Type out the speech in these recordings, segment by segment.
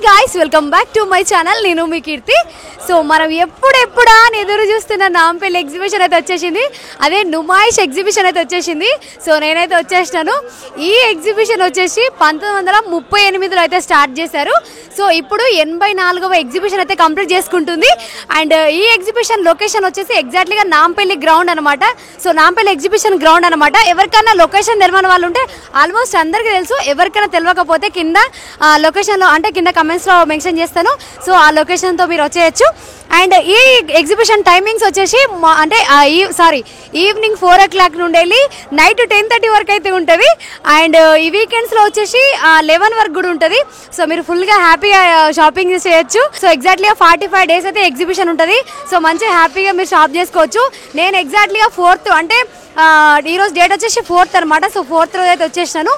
guys, welcome back to my channel. నేను మీ కీర్తి. So మనం ఎప్పుడెప్పుడా అని ఎదురు చూస్తున్న నాంపల్లి ఎగ్జిబిషన్ అయితే వచ్చేసింది. అదే నుమాయిష్ ఎగ్జిబిషన్ అయితే వచ్చేసింది. సో నేనైతే వచ్చేసాను. ఈ ఎగ్జిబిషన్ వచ్చేసి 1938లో అయితే స్టార్ట్ చేశారు. సో ఇప్పుడు 84వ ఎగ్జిబిషన్ అయితే కంప్లీట్ చేసుకుంటుంది. అండ్ ఈ ఎగ్జిబిషన్ లొకేషన్ వచ్చేసి ఎగ్జాక్ట్లీగా నాంపల్లి గ్రౌండ్ అనమాట. సో నాంపల్లి ఎగ్జిబిషన్ గ్రౌండ్ అనమాట. ఎవరికైనా లొకేషన్ తెలియని వాళ్ళు ఉంటే ఆల్మోస్ట్ అందరికీ తెలుసు. ఎవరికైనా తెలియకపోతే కింద లొకేషన్లో అంటే కింద కమెంట్స్లో మెన్షన్ చేస్తాను. సో ఆ లొకేషన్తో మీరు వచ్చేయచ్చు. అండ్ ఈ ఎగ్జిబిషన్ టైమింగ్స్ వచ్చేసి అంటే ఈవినింగ్ 4 o'clock నుండి వెళ్ళి నైట్ 10:30 వరకు అయితే ఉంటుంది. అండ్ ఈ వీకెండ్స్లో వచ్చేసి 11 వరకు కూడా ఉంటుంది. సో మీరు ఫుల్గా హ్యాపీగా షాపింగ్ చేయొచ్చు. సో ఎగ్జాక్ట్లీగా 45 days అయితే ఎగ్జిబిషన్ ఉంటుంది. సో మంచిగా హ్యాపీగా మీరు షాప్ చేసుకోవచ్చు. నేను ఎగ్జాక్ట్లీగా 4th అంటే ఈరోజు డేట్ వచ్చేసి 4th అనమాట. సో 4th రోజు అయితే వచ్చేసాను.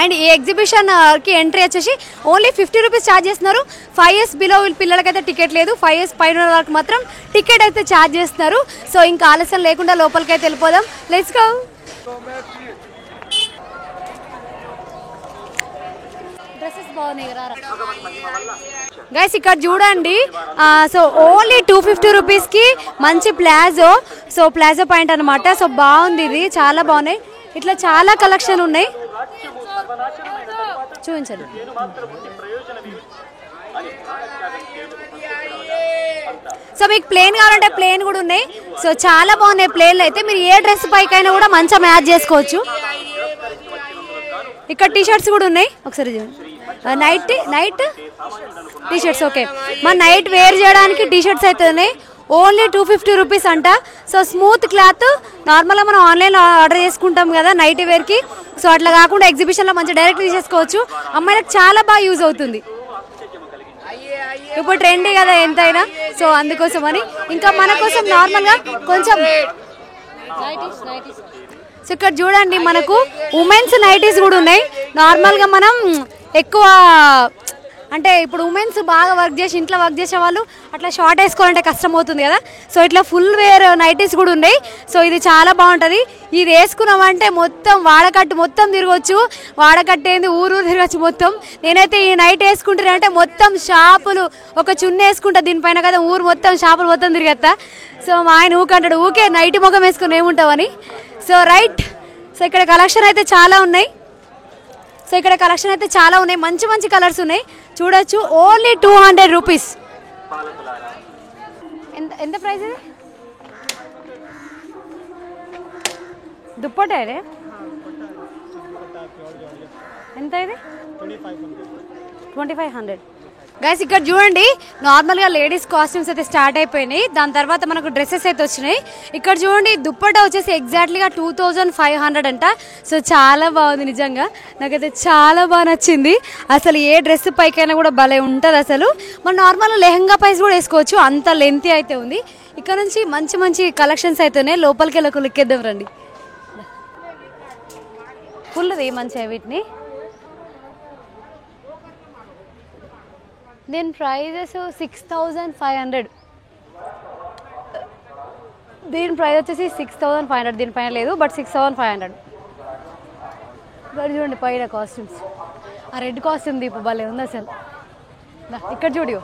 అండ్ ఈ ఎగ్జిబిషన్కి ఎంట్రీ వచ్చేసి ఓన్లీ 50 రూపీస్ ఛార్జ్ చేస్తున్నారు. 5 years బిలో పిల్లలకైతే టికెట్ లేదు. 5 years పైన వాళ్ళకి మాత్రం టికెట్ అయితే ఛార్జ్ చేస్తున్నారు. సో ఇంకా ఆలస్యం లేకుండా లోపలికి అయితే వెళ్ళిపోదాం. Let's go. డ్రెస్సెస్ బాగున్నాయి కదా గైస్. ఇక్కడ చూడండి. సో ఓన్లీ 250 రూపీస్కి మంచి ప్లాజో. సో ప్లాజో పాయింట్ అనమాట. సో బాగుంది, ఇది చాలా బాగున్నాయి. ఇట్లా చాలా కలెక్షన్ ఉన్నాయి, చూపించండి. సో మీకు ప్లేన్ కావాలంటే ప్లేన్ కూడా ఉన్నాయి. సో చాలా బాగున్నాయి ప్లేన్లు అయితే. మీరు ఏ డ్రెస్ పైకైనా కూడా మంచిగా మ్యాచ్ చేసుకోవచ్చు. ఇక్కడ టీషర్ట్స్ కూడా ఉన్నాయి, ఒకసారి చూడండి. Night T-shirts okay. మన నైట్ వేర్ చేయడానికి టీషర్ట్స్ అయితే ఉన్నాయి. ఓన్లీ 250 రూపీస్ అంట. So smooth cloth. నార్మల్గా మనం ఆన్లైన్లో ఆర్డర్ చేసుకుంటాం కదా నైట్ వేర్కి. సో అట్లా కాకుండా ఎగ్జిబిషన్లో మంచిగా డైరెక్ట్ తీసేసుకోవచ్చు. అమ్మాయిలకు చాలా బాగా యూజ్ అవుతుంది. ఇప్పుడు ట్రెండీ కదా ఎంతైనా. సో అందుకోసం అని ఇంకా మన కోసం నార్మల్గా కొంచెం సో ఇక్కడ చూడండి మనకు ఉమెన్స్ నైటీస్ కూడా ఉన్నాయి. నార్మల్గా మనం ఎక్కువ అంటే ఇప్పుడు ఉమెన్స్ బాగా వర్క్ చేసి ఇంట్లో వర్క్ చేసే వాళ్ళు అట్లా షార్ట్ వేసుకోవాలంటే కష్టం అవుతుంది కదా. సో ఇట్లా ఫుల్ వేర్ నైటీస్ కూడా ఉన్నాయి. సో ఇది చాలా బాగుంటుంది. ఇది వేసుకున్నామంటే మొత్తం వాడకట్టు మొత్తం తిరగచ్చు. వాడకట్టు ఏంది ఊరు తిరగచ్చు మొత్తం. నేనైతే ఈ నైట్ వేసుకుంటానంటే మొత్తం షాపులు ఒక చున్న వేసుకుంటా దీనిపైన కదా, ఊరు మొత్తం షాపులు మొత్తం తిరిగేస్తా. సో మా ఆయన ఊకంటాడు ఊకే నైట్ ముఖం వేసుకుని ఏముంటావని. So right. సో ఇక్కడ కలెక్షన్ అయితే చాలా ఉన్నాయి. మంచి మంచి కలర్స్ ఉన్నాయి, చూడొచ్చు. Only 200 rupees. ఎంత ప్రైస్ ఇది? దుప్పటే ఎంత ఇది? 2500 గైస్. ఇక్కడ చూడండి నార్మల్గా లేడీస్ కాస్ట్యూమ్స్ అయితే స్టార్ట్ అయిపోయినాయి. దాని తర్వాత మనకు డ్రెస్సెస్ అయితే వచ్చినాయి. ఇక్కడ చూడండి దుప్పట్టా వచ్చేసి ఎగ్జాక్ట్లీగా 2500 అంట. సో చాలా బాగుంది నిజంగా. నాకైతే చాలా బాగా నచ్చింది. అసలు ఏ డ్రెస్ పైకైనా కూడా భలే ఉంటుంది అసలు. మనం నార్మల్గా లెహంగా పైస్ కూడా వేసుకోవచ్చు, అంత లెంతీ అయితే ఉంది. ఇక్కడ నుంచి మంచి మంచి కలెక్షన్స్ అయితే ఉన్నాయి. లోపలికి వెళ్ళి ఒక లుక్ ఇద్దాం రండి. ఫుల్ది మంచిగా వీటిని. దీని ప్రైజెస్ 6500. దీని ప్రైస్ వచ్చేసి 6500. దీనిపైన లేదు బట్ 6500. ఇక్కడ చూడండి పైన కాస్ట్యూమ్స్. ఆ రెడ్ కాస్ట్యూమ్ దీపు భలే ఉంది అసలు. ఇక్కడ చూడు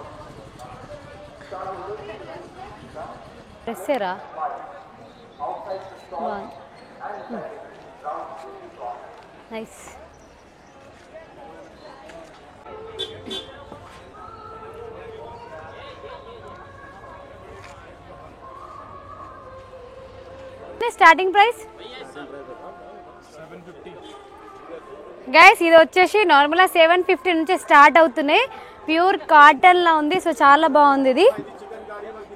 డ్రెస్సేరా నైస్. స్టార్టింగ్ ప్రైస్ గైస్ ఇది వచ్చేసి నార్మల్గా 750 నుంచి స్టార్ట్ అవుతున్నాయి. ప్యూర్ కాటన్లా ఉంది. సో చాలా బాగుంది. ఇది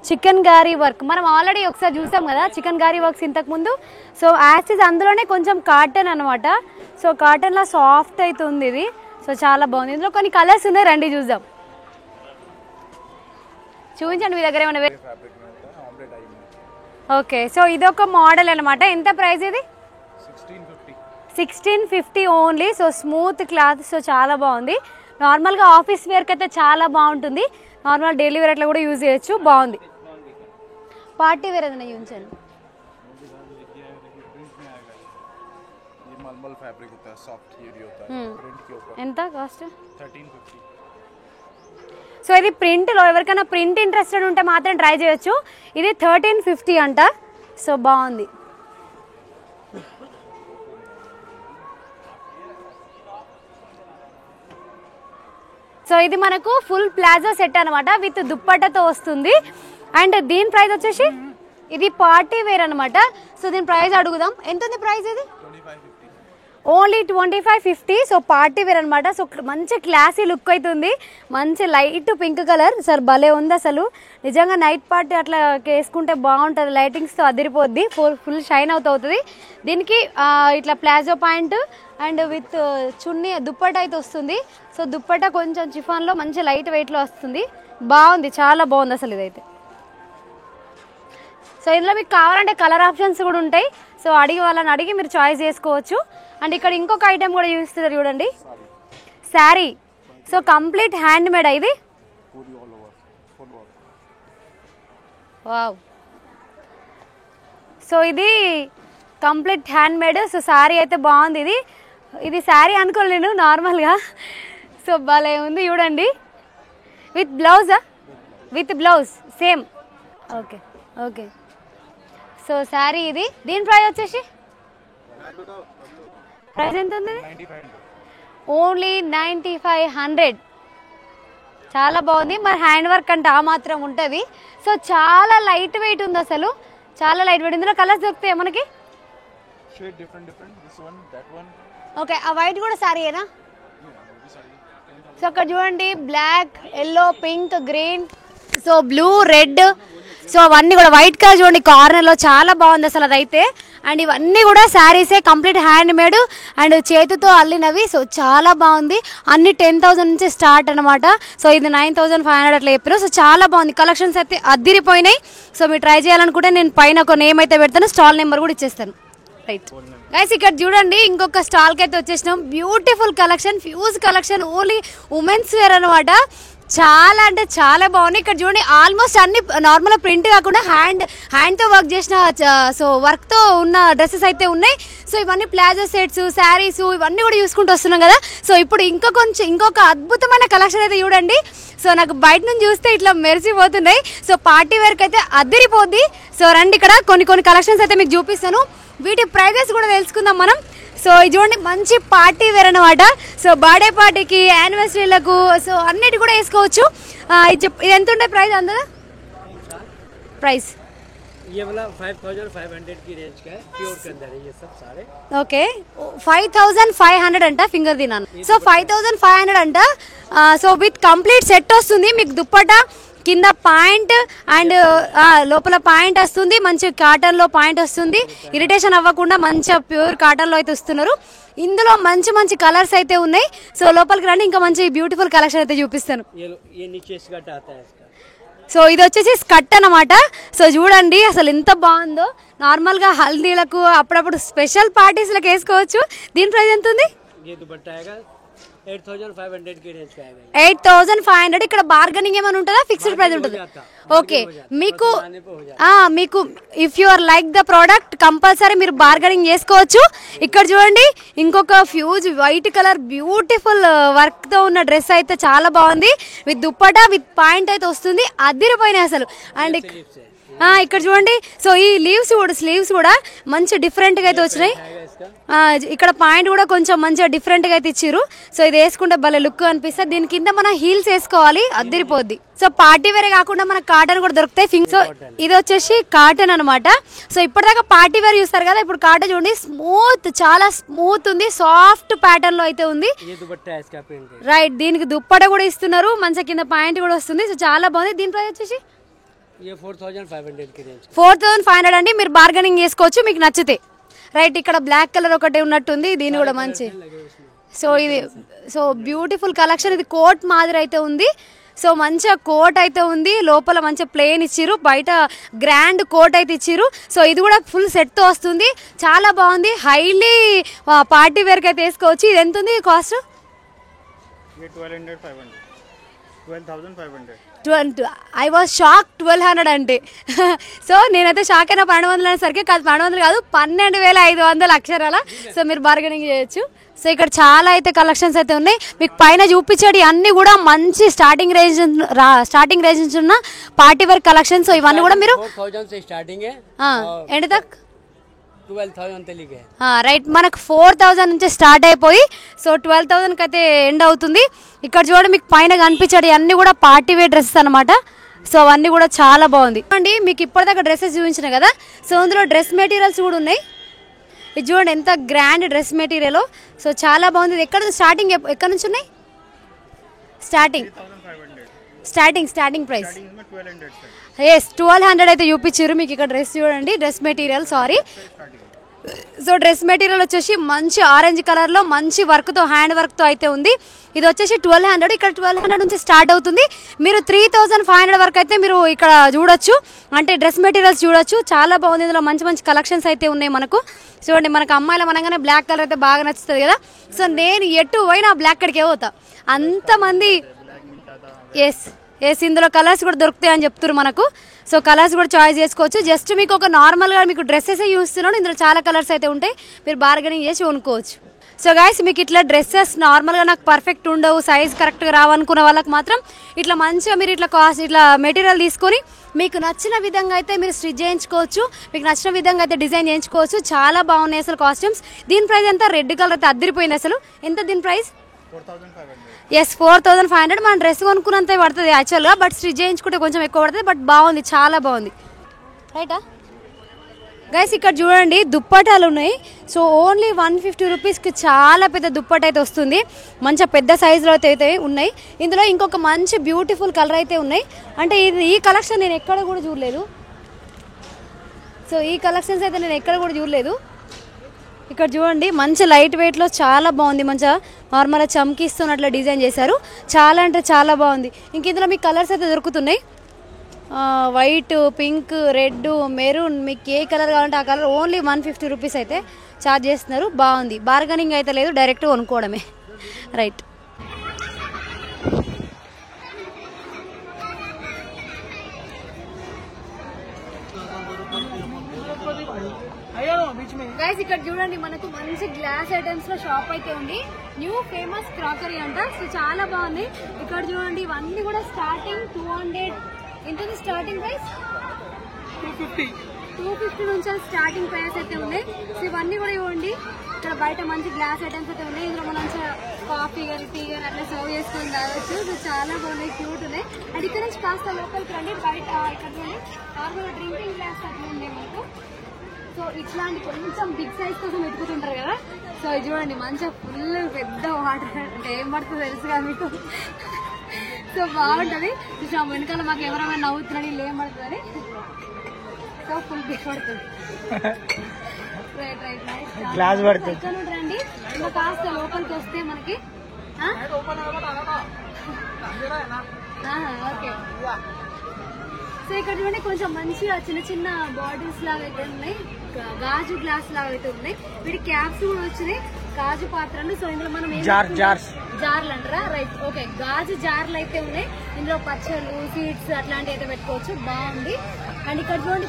చికెన్ గారీ వర్క్. మనం ఆల్రెడీ ఒకసారి చూసాం కదా చికెన్ గారీ వర్క్స్ ఇంతకుముందు. సో యాసిస్ అందులోనే కొంచెం కాటన్ అనమాట. సో కాటన్లా సాఫ్ట్ అవుతుంది ఇది. సో చాలా బాగుంది. ఇందులో కొన్ని కలర్స్ ఉన్నాయి, రండి చూద్దాం. చూపించండి మీ దగ్గర ఏమైనా. ఓకే. సో ఇది ఒక మోడల్ అనమాట. ఎంత ప్రైస్ ఇది? 1650 only. So smooth cloth. So చాలా బాగుంది. నార్మల్గా ఆఫీస్ వేర్కి అయితే చాలా బాగుంటుంది. నార్మల్ డైలీ వేర్ అట్లా కూడా యూజ్ చేయొచ్చు. బాగుంది. పార్టీ వేర్ ఏదైనా చూపించండి. मलमल फैब्रिक होता है, सॉफ्ट यूरी होता है, प्रिंट के ऊपर। ఎంత కాస్ట్? 1350। సో ఇది ప్రింట్లో ఎవరికైనా ప్రింట్ ఇంట్రెస్టెడ్ ఉంటే మాత్రం ట్రై చేయొచ్చు. ఇది 1350 అంట. సో బాగుంది. సో ఇది మనకు ఫుల్ ప్లాజో సెట్ అనమాట, విత్ దుప్పట్టతో వస్తుంది. అండ్ దీని ప్రైస్ వచ్చేసి ఇది పార్టీ వేర్ అనమాట. సో దీని ప్రైస్ అడుగుదాం, ఎంత ఉంది ప్రైస్? ఇది ఓన్లీ 2550. సో పార్టీ వేర్ అనమాట. సో మంచి క్లాసీ లుక్ అవుతుంది, మంచి లైట్ పింక్ కలర్. సార్ భలే ఉంది అసలు, నిజంగా నైట్ పార్టీ అట్లా వేసుకుంటే బాగుంటుంది, లైటింగ్స్తో అదిరిపోద్ది, ఫుల్ షైన్ అవుతుంది. దీనికి ఇట్లా ప్లాజో పాయింట్ అండ్ విత్ చున్నీ దుప్పట అయితే వస్తుంది. సో దుప్పట కొంచెం చిఫాన్లో మంచి లైట్ వెయిట్లో వస్తుంది, బాగుంది, చాలా బాగుంది అసలు ఇదైతే. సో ఇందులో మీకు కావాలంటే కలర్ ఆప్షన్స్ కూడా ఉంటాయి. సో వాళ్ళని అడిగి మీరు చాయిస్ చేసుకోవచ్చు. అండ్ ఇక్కడ ఇంకొక ఐటెం కూడా చూపిస్తున్నారు చూడండి, sari. So complete hand made ఇది. వావ్. సో ఇది complete hand made. So sari అయితే బాగుంది. ఇది శారీ అనుకోలేను నార్మల్గా. సో భలే ఉంది చూడండి, విత్ బ్లౌజా? With blouse same. Okay okay. So sari ఇది. దీని ప్రైస్ వచ్చేసి ప్రైస్ ఎంత ఉంది? ఓన్లీ 9500. చాలా బాగుంది. మరి హ్యాండ్ వర్క్ అంటే ఆ మాత్రం ఉంటుంది. సో చాలా లైట్ వెయిట్ ఉంది అసలు, చాలా లైట్ వెయిట్. ఇందులో కలర్స్ దొరుకుతాయి మనకి. ఓకే, ఆ వైట్ కూడా శారీయేనా? సో అక్కడ చూడండి, black, yellow, pink, green, so blue, red, so అవన్నీ కూడా వైట్ కలర్ చూడండి కార్నర్లో, చాలా బాగుంది అసలు అదైతే. అండ్ ఇవన్నీ కూడా శారీసే, కంప్లీట్ హ్యాండ్ మేడ్ అండ్ చేతితో అల్లినవి. సో చాలా బాగుంది. అన్ని 10,000 నుంచి స్టార్ట్ అనమాట. సో ఇది 9500 అట్లా చెప్పారు. సో చాలా బాగుంది, కలెక్షన్స్ అయితే అద్దిరిపోయినాయి. సో మీరు ట్రై చేయాలనుకుంటే నేను పైన ఒక నేమ్ అయితే పెడతాను, స్టాల్ నెంబర్ కూడా ఇచ్చేస్తాను. రైట్ గైస్, ఇక్కడ చూడండి ఇంకొక స్టాల్కి అయితే వచ్చేసినాం. Beautiful collection, fuse collection, only women's wear అనమాట. చాలా అంటే చాలా బాగున్నాయి. ఇక్కడ చూడండి ఆల్మోస్ట్ అన్ని నార్మల్ ప్రింట్ కాకుండా హ్యాండ్తో వర్క్ చేసిన సో వర్క్తో ఉన్న డ్రెస్సెస్ అయితే ఉన్నాయి. సో ఇవన్నీ ప్లాజో సెట్స్, శారీస్ ఇవన్నీ కూడా చూసుకుంటూ వస్తున్నాం కదా. సో ఇప్పుడు ఇంకొక అద్భుతమైన కలెక్షన్ అయితే చూడండి. సో నాకు బయట నుంచి చూస్తే ఇట్లా మెరిసిపోతున్నాయి. సో పార్టీ వేర్కి అయితే అదిరిపోద్ది. సో రండి, ఇక్కడ కొన్ని కలెక్షన్స్ అయితే మీకు చూపిస్తాను, వీటి ప్రైజెస్ కూడా తెలుసుకుందాం మనం. సో ఇది చూడండి మంచి పార్టీ వేర్ అనమాట. సో బర్త్డే పార్టీకి, యానివర్సరీలకు, సో అన్నిటి కూడా వేసుకోవచ్చు. ఇది ఎంత ఉండే ప్రైస్? అందదా ప్రైస్ ये वाला 5500 की रेंज का है, प्योर के अंदर है ये सब सारे. ఓకే, 5500 అంట ఫింగర్ దినాను. సో 5500 అంట. సో విత్ కంప్లీట్ సెట్ వస్తుంది మీకు. దుప్పట, కింద పాయింట్ అండ్ లోపల పాయింట్ వస్తుంది, మంచి కాటన్లో పాయింట్ వస్తుంది. ఇరిటేషన్ అవ్వకుండా మంచిగా ప్యూర్ కాటన్లో అయితే వస్తున్నారు. ఇందులో మంచి కలర్స్ అయితే ఉన్నాయి. సో లోపలికి రండి, ఇంకా మంచి బ్యూటిఫుల్ కలెక్షన్ అయితే చూపిస్తాను. సో ఇది వచ్చేసి స్కర్ట్ అనమాట. సో చూడండి అసలు ఎంత బాగుందో, నార్మల్గా హల్దీలకు అప్పుడప్పుడు స్పెషల్ పార్టీస్లకు వేసుకోవచ్చు. దీని ప్రైస్ ఎంత ఉంది? 8500. ఇక్కడ బార్గెనింగ్ ఏమైనా ఉంటుందా? ఫిక్స్డ్ ప్రైస్ ఉంటుంది? ఓకే, మీకు if you are like the product compulsory మీరు బార్గెనింగ్ చేసుకోవచ్చు. ఇక్కడ చూడండి ఇంకొక fuse white colour beautiful work తో ఉన్న డ్రెస్ అయితే చాలా బాగుంది. విత్ దుప్పట, విత్ పాయింట్ అయితే వస్తుంది, అదిరిపోయినాయి అసలు. అండ్ ఇక్కడ చూడండి, సో ఈ స్లీవ్స్ కూడా మంచి డిఫరెంట్ గా అయితే వచ్చినాయి. ఇక్కడ పాయింట్ కూడా కొంచెం మంచిగా డిఫరెంట్ గా అయితే ఇచ్చారు. సో ఇది వేసుకుంటే భలే లుక్ అనిపిస్తుంది. దీని కింద మనం హీల్స్ వేసుకోవాలి, అదిరిపోద్ది. సో పార్టీ వేరే కాకుండా మనకు కాటన్ కూడా దొరుకుతాయి. సో ఇది వచ్చేసి కాటన్ అనమాట. సో ఇప్పటిదాకా పార్టీ వేర్ చూస్తారు కదా, ఇప్పుడు కాటన్ చూడండి, చాలా స్మూత్ ఉంది, సాఫ్ట్ ప్యాటర్న్ లో అయితే ఉంది. రైట్, దీనికి దుప్పట కూడా ఇస్తున్నారు, మంచిగా కింద పాయింట్ కూడా వస్తుంది. సో చాలా బాగుంది. దీని ప్రైస్ వచ్చేసి 4500 అండి. మీరు బార్గెనింగ్ చేసుకోవచ్చు మీకు నచ్చితే. రైట్, ఇక్కడ బ్లాక్ కలర్ ఒకటి ఉన్నట్టుంది, దీని కూడా మంచి. సో ఇది బ్యూటిఫుల్ కలెక్షన్. ఇది కోట్ మాదిరి అయితే ఉంది. సో మంచిగా కోట్ అయితే ఉంది, లోపల మంచిగా ప్లెయిన్ ఇచ్చిర్రు, బయట గ్రాండ్ కోట్ అయితే ఇచ్చిర్రు. సో ఇది కూడా ఫుల్ సెట్తో వస్తుంది, చాలా బాగుంది. హైలీ పార్టీ వేర్కి అయితే వేసుకోవచ్చు. ఇది ఎంత ఉంది కాస్ట్? 12,500. ఐ వాజ్ షాక్ 1200 అంటే. సో నేనైతే షాక్ అయినా 1200 అనేసరికి కాదు, 1200 కాదు 12,500 అక్షరాల. సో మీరు బార్గెనింగ్ చేయొచ్చు. సో ఇక్కడ చాలా అయితే కలెక్షన్స్ అయితే ఉన్నాయి. మీకు పైన చూపించేటి అన్ని కూడా మంచి స్టార్టింగ్ రేంజ్ ఉన్న పార్టీ వేర్ కలెక్షన్స్. సో ఇవన్నీ కూడా మీరు 4,000 से स्टार्टिंग है ఎండ్ తక్ 12,000 तक है. రైట్, మనకు 4,000 నుంచి స్టార్ట్ అయిపోయి సో 12,000కి అయితే ఎండ్ అవుతుంది. ఇక్కడ చూడండి మీకు పైన కనిపించేది అన్ని కూడా పార్టీ వేర్ డ్రెస్సెస్ అనమాట. సో అవన్నీ కూడా చాలా బాగుంది అండి. మీకు ఇప్పటిదాకా డ్రెస్సెస్ చూపించిన కదా, సో అందులో డ్రెస్ మెటీరియల్స్ కూడా ఉన్నాయి. ఇది చూడండి ఎంత గ్రాండ్ డ్రెస్ మెటీరియల్. సో చాలా బాగుంది. ఎక్కడ స్టార్టింగ్ ఎక్కడ నుంచి ఉన్నాయి? స్టార్టింగ్ ప్రైస్ ఎస్ 1200 అయితే చూపించారు. మీకు ఇక్కడ డ్రెస్ చూడండి, dress material sorry. So dress material వచ్చేసి మంచి ఆరెంజ్ కలర్లో మంచి వర్క్తో, హ్యాండ్ వర్క్తో అయితే ఉంది. ఇది వచ్చేసి 1200. ఇక్కడ 1200 నుంచి స్టార్ట్ అవుతుంది. మీరు 3,500 వరకు అయితే మీరు ఇక్కడ చూడొచ్చు, అంటే డ్రెస్ మెటీరియల్స్ చూడొచ్చు. చాలా బాగుంది. ఇందులో మంచి మంచి కలెక్షన్స్ అయితే ఉన్నాయి మనకు. చూడండి, మనకు అమ్మాయిల మనగానే బ్లాక్ కలర్ అయితే బాగా నచ్చుతుంది కదా. సో నేను ఎటు పోయినా బ్లాక్ కడికే పోతా. అంతమంది ఎస్ ఇందులో కలర్స్ కూడా దొరుకుతాయి అని చెప్తున్నారు మనకు. సో కలర్స్ కూడా చాయిస్ చేసుకోవచ్చు. జస్ట్ మీకు ఒక నార్మల్గా మీకు డ్రెస్సెస్ చూస్తున్నాను, ఇందులో చాలా కలర్స్ అయితే ఉంటాయి. మీరు బార్గెనింగ్ చేసి కొనుక్కోవచ్చు. సో గైస్ మీకు ఇట్లా డ్రెస్సెస్ నార్మల్గా నాకు పర్ఫెక్ట్ ఉండవు, సైజ్ కరెక్ట్గా రావనుకున్న వాళ్ళకి మాత్రం ఇట్లా మంచిగా మీరు ఇట్లా మెటీరియల్ తీసుకొని మీకు నచ్చిన విధంగా అయితే మీరు స్టిచ్ చేయించుకోవచ్చు. మీకు నచ్చిన విధంగా అయితే డిజైన్ చేయించుకోవచ్చు. చాలా బాగున్నాయి అసలు కాస్ట్యూమ్స్. దీని ప్రైస్ ఎంత? రెడ్ కలర్ అయితే అద్దరిపోయింది అసలు. ఎంత దీని ప్రైస్? 4,500. మన డ్రెస్ కొనుక్కున్నంత పడుతుంది యాక్చువల్గా, బట్ స్టిచ్ చేయించుకుంటే కొంచెం ఎక్కువ పడుతుంది. బట్ బాగుంది, చాలా బాగుంది. రైటా గైస్ ఇక్కడ చూడండి దుప్పటాలు ఉన్నాయి. సో ఓన్లీ 150 రూపీస్కి చాలా పెద్ద దుప్పట అయితే వస్తుంది. మంచిగా పెద్ద సైజులో అయితే ఉన్నాయి. ఇందులో ఇంకొక మంచి బ్యూటిఫుల్ కలర్ అయితే ఉన్నాయి. అంటే ఈ కలెక్షన్ నేను ఎక్కడ కూడా చూడలేదు. సో ఈ కలెక్షన్స్ అయితే నేను ఎక్కడ కూడా చూడలేదు. ఇక్కడ చూడండి మంచి లైట్ వెయిట్లో చాలా బాగుంది. మంచిగా నార్మల్గా చమ్కిస్తున్నట్లు డిజైన్ చేశారు. చాలా అంటే చాలా బాగుంది. ఇంక ఇందులో మీకు కలర్స్ అయితే దొరుకుతున్నాయి. వైట్, పింక్, రెడ్, మెరూన్, మీకు ఏ కలర్ కావాలంటే ఆ కలర్. ఓన్లీ 150 రూపీస్ అయితే ఛార్జ్ చేస్తున్నారు. బాగుంది. బార్గెనింగ్ అయితే లేదు, డైరెక్ట్ కొనుక్కోవడమే. రైట్, గైస్ ఇక్కడ చూడండి మనకు మంచి గ్లాస్ ఐటమ్స్ లో షాప్ అయితే ఉంది. న్యూ ఫేమస్ క్రాకరీ అంట. సో చాలా బాగుంది. ఇక్కడ చూడండి ఇవన్నీ కూడా స్టార్టింగ్ 200. ఎంత స్టార్టింగ్ ప్రైస్? 250 నుంచి స్టార్టింగ్ ప్రైస్ అయితే ఉన్నాయి. సో ఇవన్నీ కూడా ఇవ్వండి. ఇక్కడ బయట మంచి గ్లాస్ ఐటమ్స్ అయితే ఉన్నాయి. ఇందులో మనం కాఫీ కానీ టీ కానీ అట్లా సర్వ్ చేసుకొని తాగొచ్చు. సో చాలా బాగున్నాయి, క్యూట్ ఉన్నాయి. అండ్ ఇక్కడ నుంచి కాస్త లోపలికి రండి. బయట ఇక్కడ నార్మల్ డ్రింకింగ్ గ్లాస్ అట్లా ఉన్నాయి మనకు. సో ఇట్లాంటి కొంచెం బిగ్ సైజ్ కోసం వెతుకుతుంటారు కదా. సో ఇది చూడండి మంచిగా ఫుల్ పెద్ద వాటర్. అంటే ఏం పడుతుందో తెలుసు కదా మీకు. సో బాగుంటుంది. చూసా వెనకాల మాకు ఎవరైనా నవ్వుతున్నాడు, వీళ్ళు ఏం పడుతుందని. సో ఫుల్ బిగ్ పడుతుంది. ఎక్కడ రండి. ఇంకా కాస్త లోపలికి వస్తే మనకి ఓకే. సో ఇక్కడ చూడండి కొంచెం మంచిగా చిన్న చిన్న బాటిల్స్ లాగా అయితే ఉన్నాయి. గాజు గ్లాస్ లాగా అయితే ఉన్నాయి. వీటి క్యాప్స్ కూడా వచ్చినాయి, గాజు పాత్రలు. సో ఇందులో మనం జార్లు అంటారా? Right, okay. గాజు జార్లు అయితే ఉన్నాయి. ఇందులో పచ్చళ్ళు, సీడ్స్ అట్లాంటివి అయితే పెట్టుకోవచ్చు. బాగుంది. అండ్ ఇక్కడ చూడండి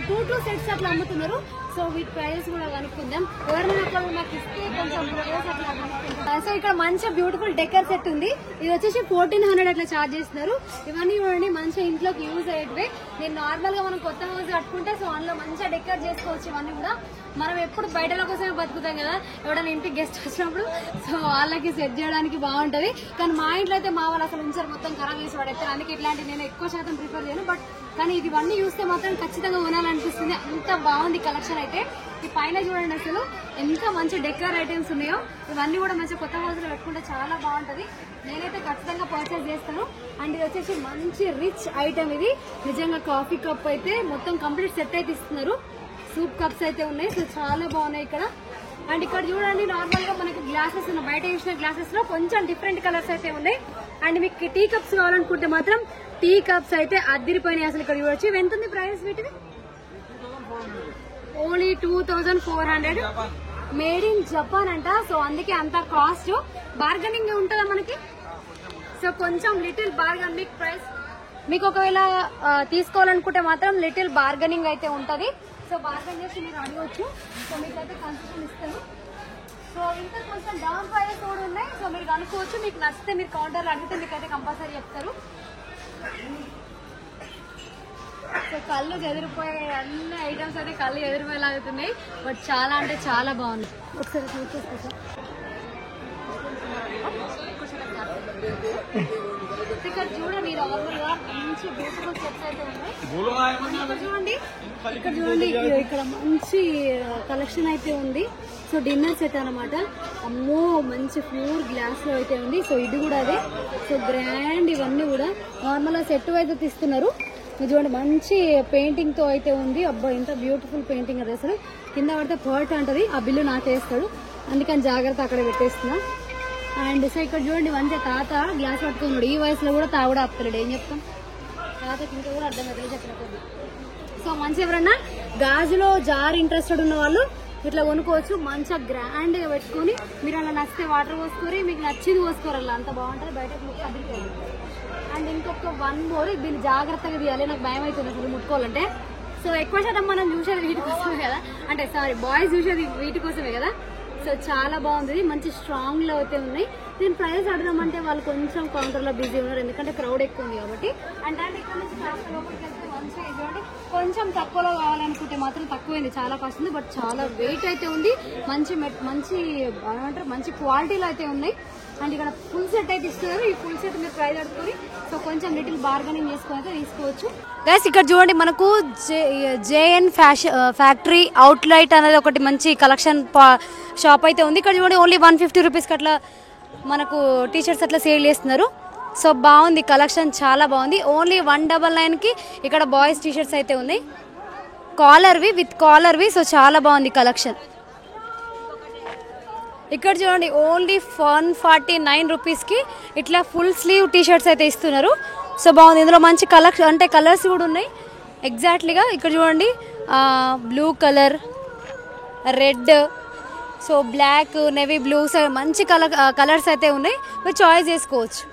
2 సెట్స్ అట్లా అమ్ముతున్నారు. సో వీటి ప్రైస్ కూడా కనుక్కుందాం. ఎవరైనా నాకు ఇస్తే కొంచెం ప్రైస్ అట్లా కనుక్కుంటాం. సో ఇక్కడ మంచిగా బ్యూటిఫుల్ డెకర్ సెట్ ఉంది. ఇది వచ్చేసి 1400 అట్లా ఛార్జ్ చేస్తున్నారు. ఇవన్నీ చూడండి మంచిగా ఇంట్లోకి యూజ్ అయ్యేటివే. నేను నార్మల్ గా మనం కొత్త హౌస్ కట్టుకుంటే సో అందులో మంచిగా డెకర్ చేసుకోవచ్చు. ఇవన్నీ కూడా మనం ఎప్పుడు బయటల కోసమే బతుకుతాం కదా, ఎవరైనా ఇంటికి గెస్ట్ వచ్చినప్పుడు. సో వాళ్ళకి సెట్ చేయడానికి బాగుంటది. కానీ మా ఇంట్లో అయితే మా వాళ్ళు అసలు ఉంచారు, మొత్తం ఖరాబ్ చేసి పడేస్తారు. అందుకే ఇట్లాంటి నేను ఎక్కువ శాతం ప్రిఫర్ చేయను. బట్ కానీ ఇవన్నీ చూస్తే మాత్రం ఖచ్చితంగా కొనాలనిపిస్తుంది. అంత బాగుంది కలెక్షన్ అయితే. ఈ పైన చూడండి అసలు ఎంత మంచి డెకర్ ఐటమ్స్ ఉన్నాయో. ఇవన్నీ కూడా మంచి కొత్త హౌస్లో పెట్టుకుంటే చాలా బాగుంటది. నేనైతే ఖచ్చితంగా పర్చేస్ చేస్తాను. అండ్ ఇది వచ్చేసి మంచి రిచ్ ఐటమ్. ఇది నిజంగా కాఫీ కప్ అయితే మొత్తం కంప్లీట్ సెట్ అయితే ఇస్తున్నారు. సూప్ కప్స్ అయితే ఉన్నాయి. సో చాలా బాగున్నాయి ఇక్కడ. అండ్ ఇక్కడ చూడండి నార్మల్ గా మనకి గ్లాసెస్ ఉన్నాయి. బయట చూసిన గ్లాసెస్ లో కొంచెం డిఫరెంట్ కలర్స్ అయితే ఉన్నాయి. అండ్ మీకు టీ కప్స్ కావాలనుకుంటే మాత్రం టీ కప్స్ అయితే అద్దరిపోయినాయి అసలు. ఇక్కడ చూడొచ్చు. ఎంత ఉంది ప్రైస్ వీటిది? ఓన్లీ 2400. మేడ్ ఇన్ జపాన్ అంట. సో అందుకే అంత కాస్ట్. బార్గెనింగ్ ఉంటుందా మనకి? సో కొంచెం లిటిల్ బార్గన్ మీకు ప్రైస్ మీకు ఒకవేళ తీసుకోవాలనుకుంటే మాత్రం లిటిల్ బార్గనింగ్ అయితే ఉంటుంది. సో బార్గన్ చేసి మీరు అడగవచ్చు. సో మీకైతే కన్సెషన్ ఇస్తాను. సో ఇంకా కొంచెం డౌన్ ప్రైజెస్ కూడా ఉన్నాయి. సో మీరు కనుక్కోవచ్చు. మీకు నచ్చితే మీరు కౌంటర్లో అడిగితే మీకైతే కంపల్సరీ చెప్తారు. సో కళ్ళు ఎదిరిపోయే అన్ని ఐటమ్స్ అయితే కళ్ళు ఎదిరిపోయేలాగుతున్నాయి. బట్ చాలా అంటే చాలా బాగుంది. ఒకసారి చూసేసుకో. ఇక్కడ చూడండి నార్మల్ గా మంచి బ్యూటిఫుల్ సెట్స్ అయితే ఉన్నాయి. చూడండి ఇక్కడ చూడండి ఇక్కడ మంచి కలెక్షన్ అయితే ఉంది. సో డిన్నర్ సెట్ అనమాట. అమ్మో మంచి ఫ్లోర్ గ్లాస్ లో అయితే ఉంది. సో ఇది కూడా అదే. సో గ్రాండ్ ఇవన్నీ కూడా నార్మల్ గా సెట్ అయితే తీస్తున్నారు. చూడండి మంచి పెయింటింగ్ తో అయితే ఉంది. అబ్బా ఎంత బ్యూటిఫుల్ పెయింటింగ్ అది. అసలు కింద పడితే పర్ట్ అంటది. ఆ బిల్లు నాకేస్తాడు, అందుకని జాగ్రత్త అక్కడ పెట్టేస్తున్నా. అండ్ సో ఇక్కడ చూడండి మంచిగా తాత గ్లాస్ పట్టుకున్నాడు. ఈ వయసులో కూడా తాగుడు ఆపుతలేడు. ఏం చెప్తాం, తాతకి ఇంకా కూడా అర్థం అవుతుంది చెప్పిన కొద్ది. సో మంచి ఎవరన్నా గాజులో జార్ ఇంట్రెస్టెడ్ ఉన్న వాళ్ళు ఇట్లా కొనుక్కోవచ్చు. మంచిగా గ్రాండ్ గా పెట్టుకుని మీరు అలా నచ్చితే వాటర్ పోసుకొని మీకు నచ్చింది పోసుకోరు. అలా అంత బాగుంటుంది. బయట అదిరిపోయింది. అండ్ ఇంకొక వన్ మోర్, దీన్ని జాగ్రత్తగా తీయాలి. నాకు భయం అవుతుంది అసలు ముట్టుకోవాలంటే. సో ఎక్కువ శాతం మనం చూసేది వీటి కోసమే కదా, అంటే సారీ బాయ్స్ చూసేది వీటి కోసమే కదా. సో చాలా బాగుంది. మంచి స్ట్రాంగ్ లో అయితే ఉన్నాయి. దీని ప్రైస్ అడదామంటే వాళ్ళు కొంచెం కౌంటర్ లో బిజీ ఉన్నారు, ఎందుకంటే క్రౌడ్ ఎక్కువ ఉంది కాబట్టి. అండ్ ఇక్కడ నుంచి కాస్త లోపలికి వెళ్తే మంచిగా ఇటువంటి కొంచెం తక్కువలో కావాలనుకుంటే మాత్రం తక్కువైంది. చాలా కాస్ట్ ఉంది, బట్ చాలా వెయిట్ అయితే ఉంది. మంచి మంచి ఏమంటారు మంచి క్వాలిటీలో అయితే ఉన్నాయి. అండ్ ఇక్కడ ఫుల్ సెట్ అయితే ఇస్తున్నారు. ఈ ఫుల్ సెట్ మీరు ప్రైస్ అడుగుతుంది. సో కొంచెం లిటిల్ బార్గనింగ్ చేసుకుని అయితే తీసుకోవచ్చు. గైస్ ఇక్కడ చూడండి మనకు జేఎన్ ఫ్యాక్టరీ అవుట్లెట్ అనేది ఒకటి మంచి కలెక్షన్ షాప్ అయితే ఉంది. ఇక్కడ చూడండి ఓన్లీ 150 రూపీస్కి అట్లా మనకు టీషర్ట్స్ అట్లా సేల్ చేస్తున్నారు. సో బాగుంది కలెక్షన్, చాలా బాగుంది. ఓన్లీ 199కి ఇక్కడ బాయ్స్ టీషర్ట్స్ అయితే ఉన్నాయి. కాలర్వి విత్ కాలర్వి. సో చాలా బాగుంది కలెక్షన్. ఇక్కడ చూడండి ఓన్లీ 149 రూపీస్కి ఇట్లా ఫుల్ స్లీవ్ టీషర్ట్స్ అయితే ఇస్తున్నారు. సో బాగుంది. ఇందులో మంచి కలెక్షన్ అంటే కలర్స్ కూడా ఉన్నాయి ఎగ్జాక్ట్లీగా. ఇక్కడ చూడండి blue colour, red, so black, navy blue, so మంచి కలర్స్ అయితే ఉన్నాయి. మీరు చాయిస్ చేసుకోవచ్చు.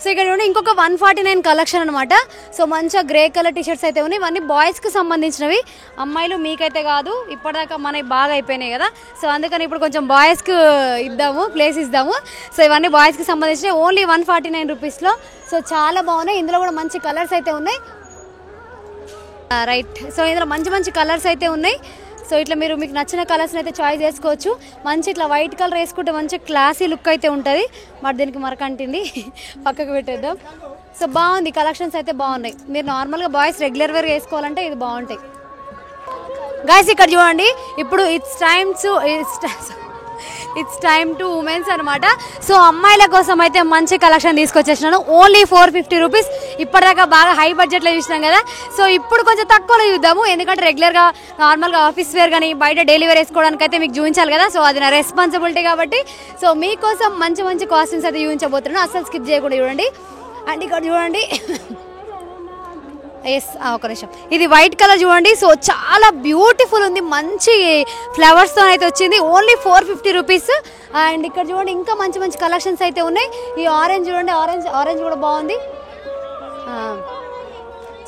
సో ఇక్కడ చూడండి ఇంకొక 149 కలెక్షన్ అనమాట. సో మంచిగా గ్రే కలర్ టీషర్ట్స్ అయితే ఉన్నాయి. ఇవన్నీ బాయ్స్కి సంబంధించినవి. అమ్మాయిలు మీకైతే కాదు, ఇప్పటిదాకా మనకి బాగా అయిపోయినాయి కదా. సో అందుకని ఇప్పుడు కొంచెం బాయ్స్కి ఇద్దాము, ప్లేస్ ఇద్దాము. సో ఇవన్నీ బాయ్స్కి సంబంధించినవి. ఓన్లీ 149 రూపీస్లో. సో చాలా బాగున్నాయి. ఇందులో కూడా మంచి కలర్స్ అయితే ఉన్నాయి. రైట్. సో ఇందులో మంచి మంచి కలర్స్ అయితే ఉన్నాయి. సో ఇట్లా మీరు మీకు నచ్చిన కలర్స్ని అయితే చాయిస్ చేసుకోవచ్చు. మంచి ఇట్లా వైట్ కలర్ వేసుకుంటే మంచి క్లాసీ లుక్ అయితే ఉంటుంది. మరి దీనికి మరకంటింది పక్కకు పెట్టేద్దాం. సో బాగుంది, కలెక్షన్స్ అయితే బాగున్నాయి. మీరు నార్మల్గా బాయ్స్ రెగ్యులర్ వేర్ వేసుకోవాలంటే ఇది బాగుంటాయి. గైస్ ఇక్కడ చూడండి ఇప్పుడు ఇట్స్ టైమ్ టు ఉమెన్స్ అనమాట. సో అమ్మాయిల కోసం అయితే మంచి కలెక్షన్ తీసుకొచ్చేసినాను. Only 450 rupees. ఇప్పటిదాకా బాగా హై బడ్జెట్లో చూసినాం కదా. సో ఇప్పుడు కొంచెం తక్కువలో చూద్దాము, ఎందుకంటే రెగ్యులర్గా నార్మల్గా ఆఫీస్ వేర్ కానీ బయట డైలీ వేర్ వేసుకోవడానికి అయితే మీకు చూపించాలి కదా. సో అది నా రెస్పాన్సిబిలిటీ కాబట్టి సో మీకోసం మంచి మంచి కాస్ట్యూమ్స్ అయితే చూపించబోతున్నాను. అసలు స్కిప్ చేయకుండా చూడండి. అండ్ ఇక్కడ చూడండి ఒక నిమిషం, ఇది వైట్ కలర్ చూడండి. సో చాలా బ్యూటిఫుల్ ఉంది. మంచి ఫ్లవర్స్తో అయితే వచ్చింది. Only 450 rupees. అండ్ ఇక్కడ చూడండి ఇంకా మంచి మంచి కలెక్షన్స్ అయితే ఉన్నాయి. ఈ ఆరెంజ్ చూడండి, ఆరెంజ్ కూడా బాగుంది.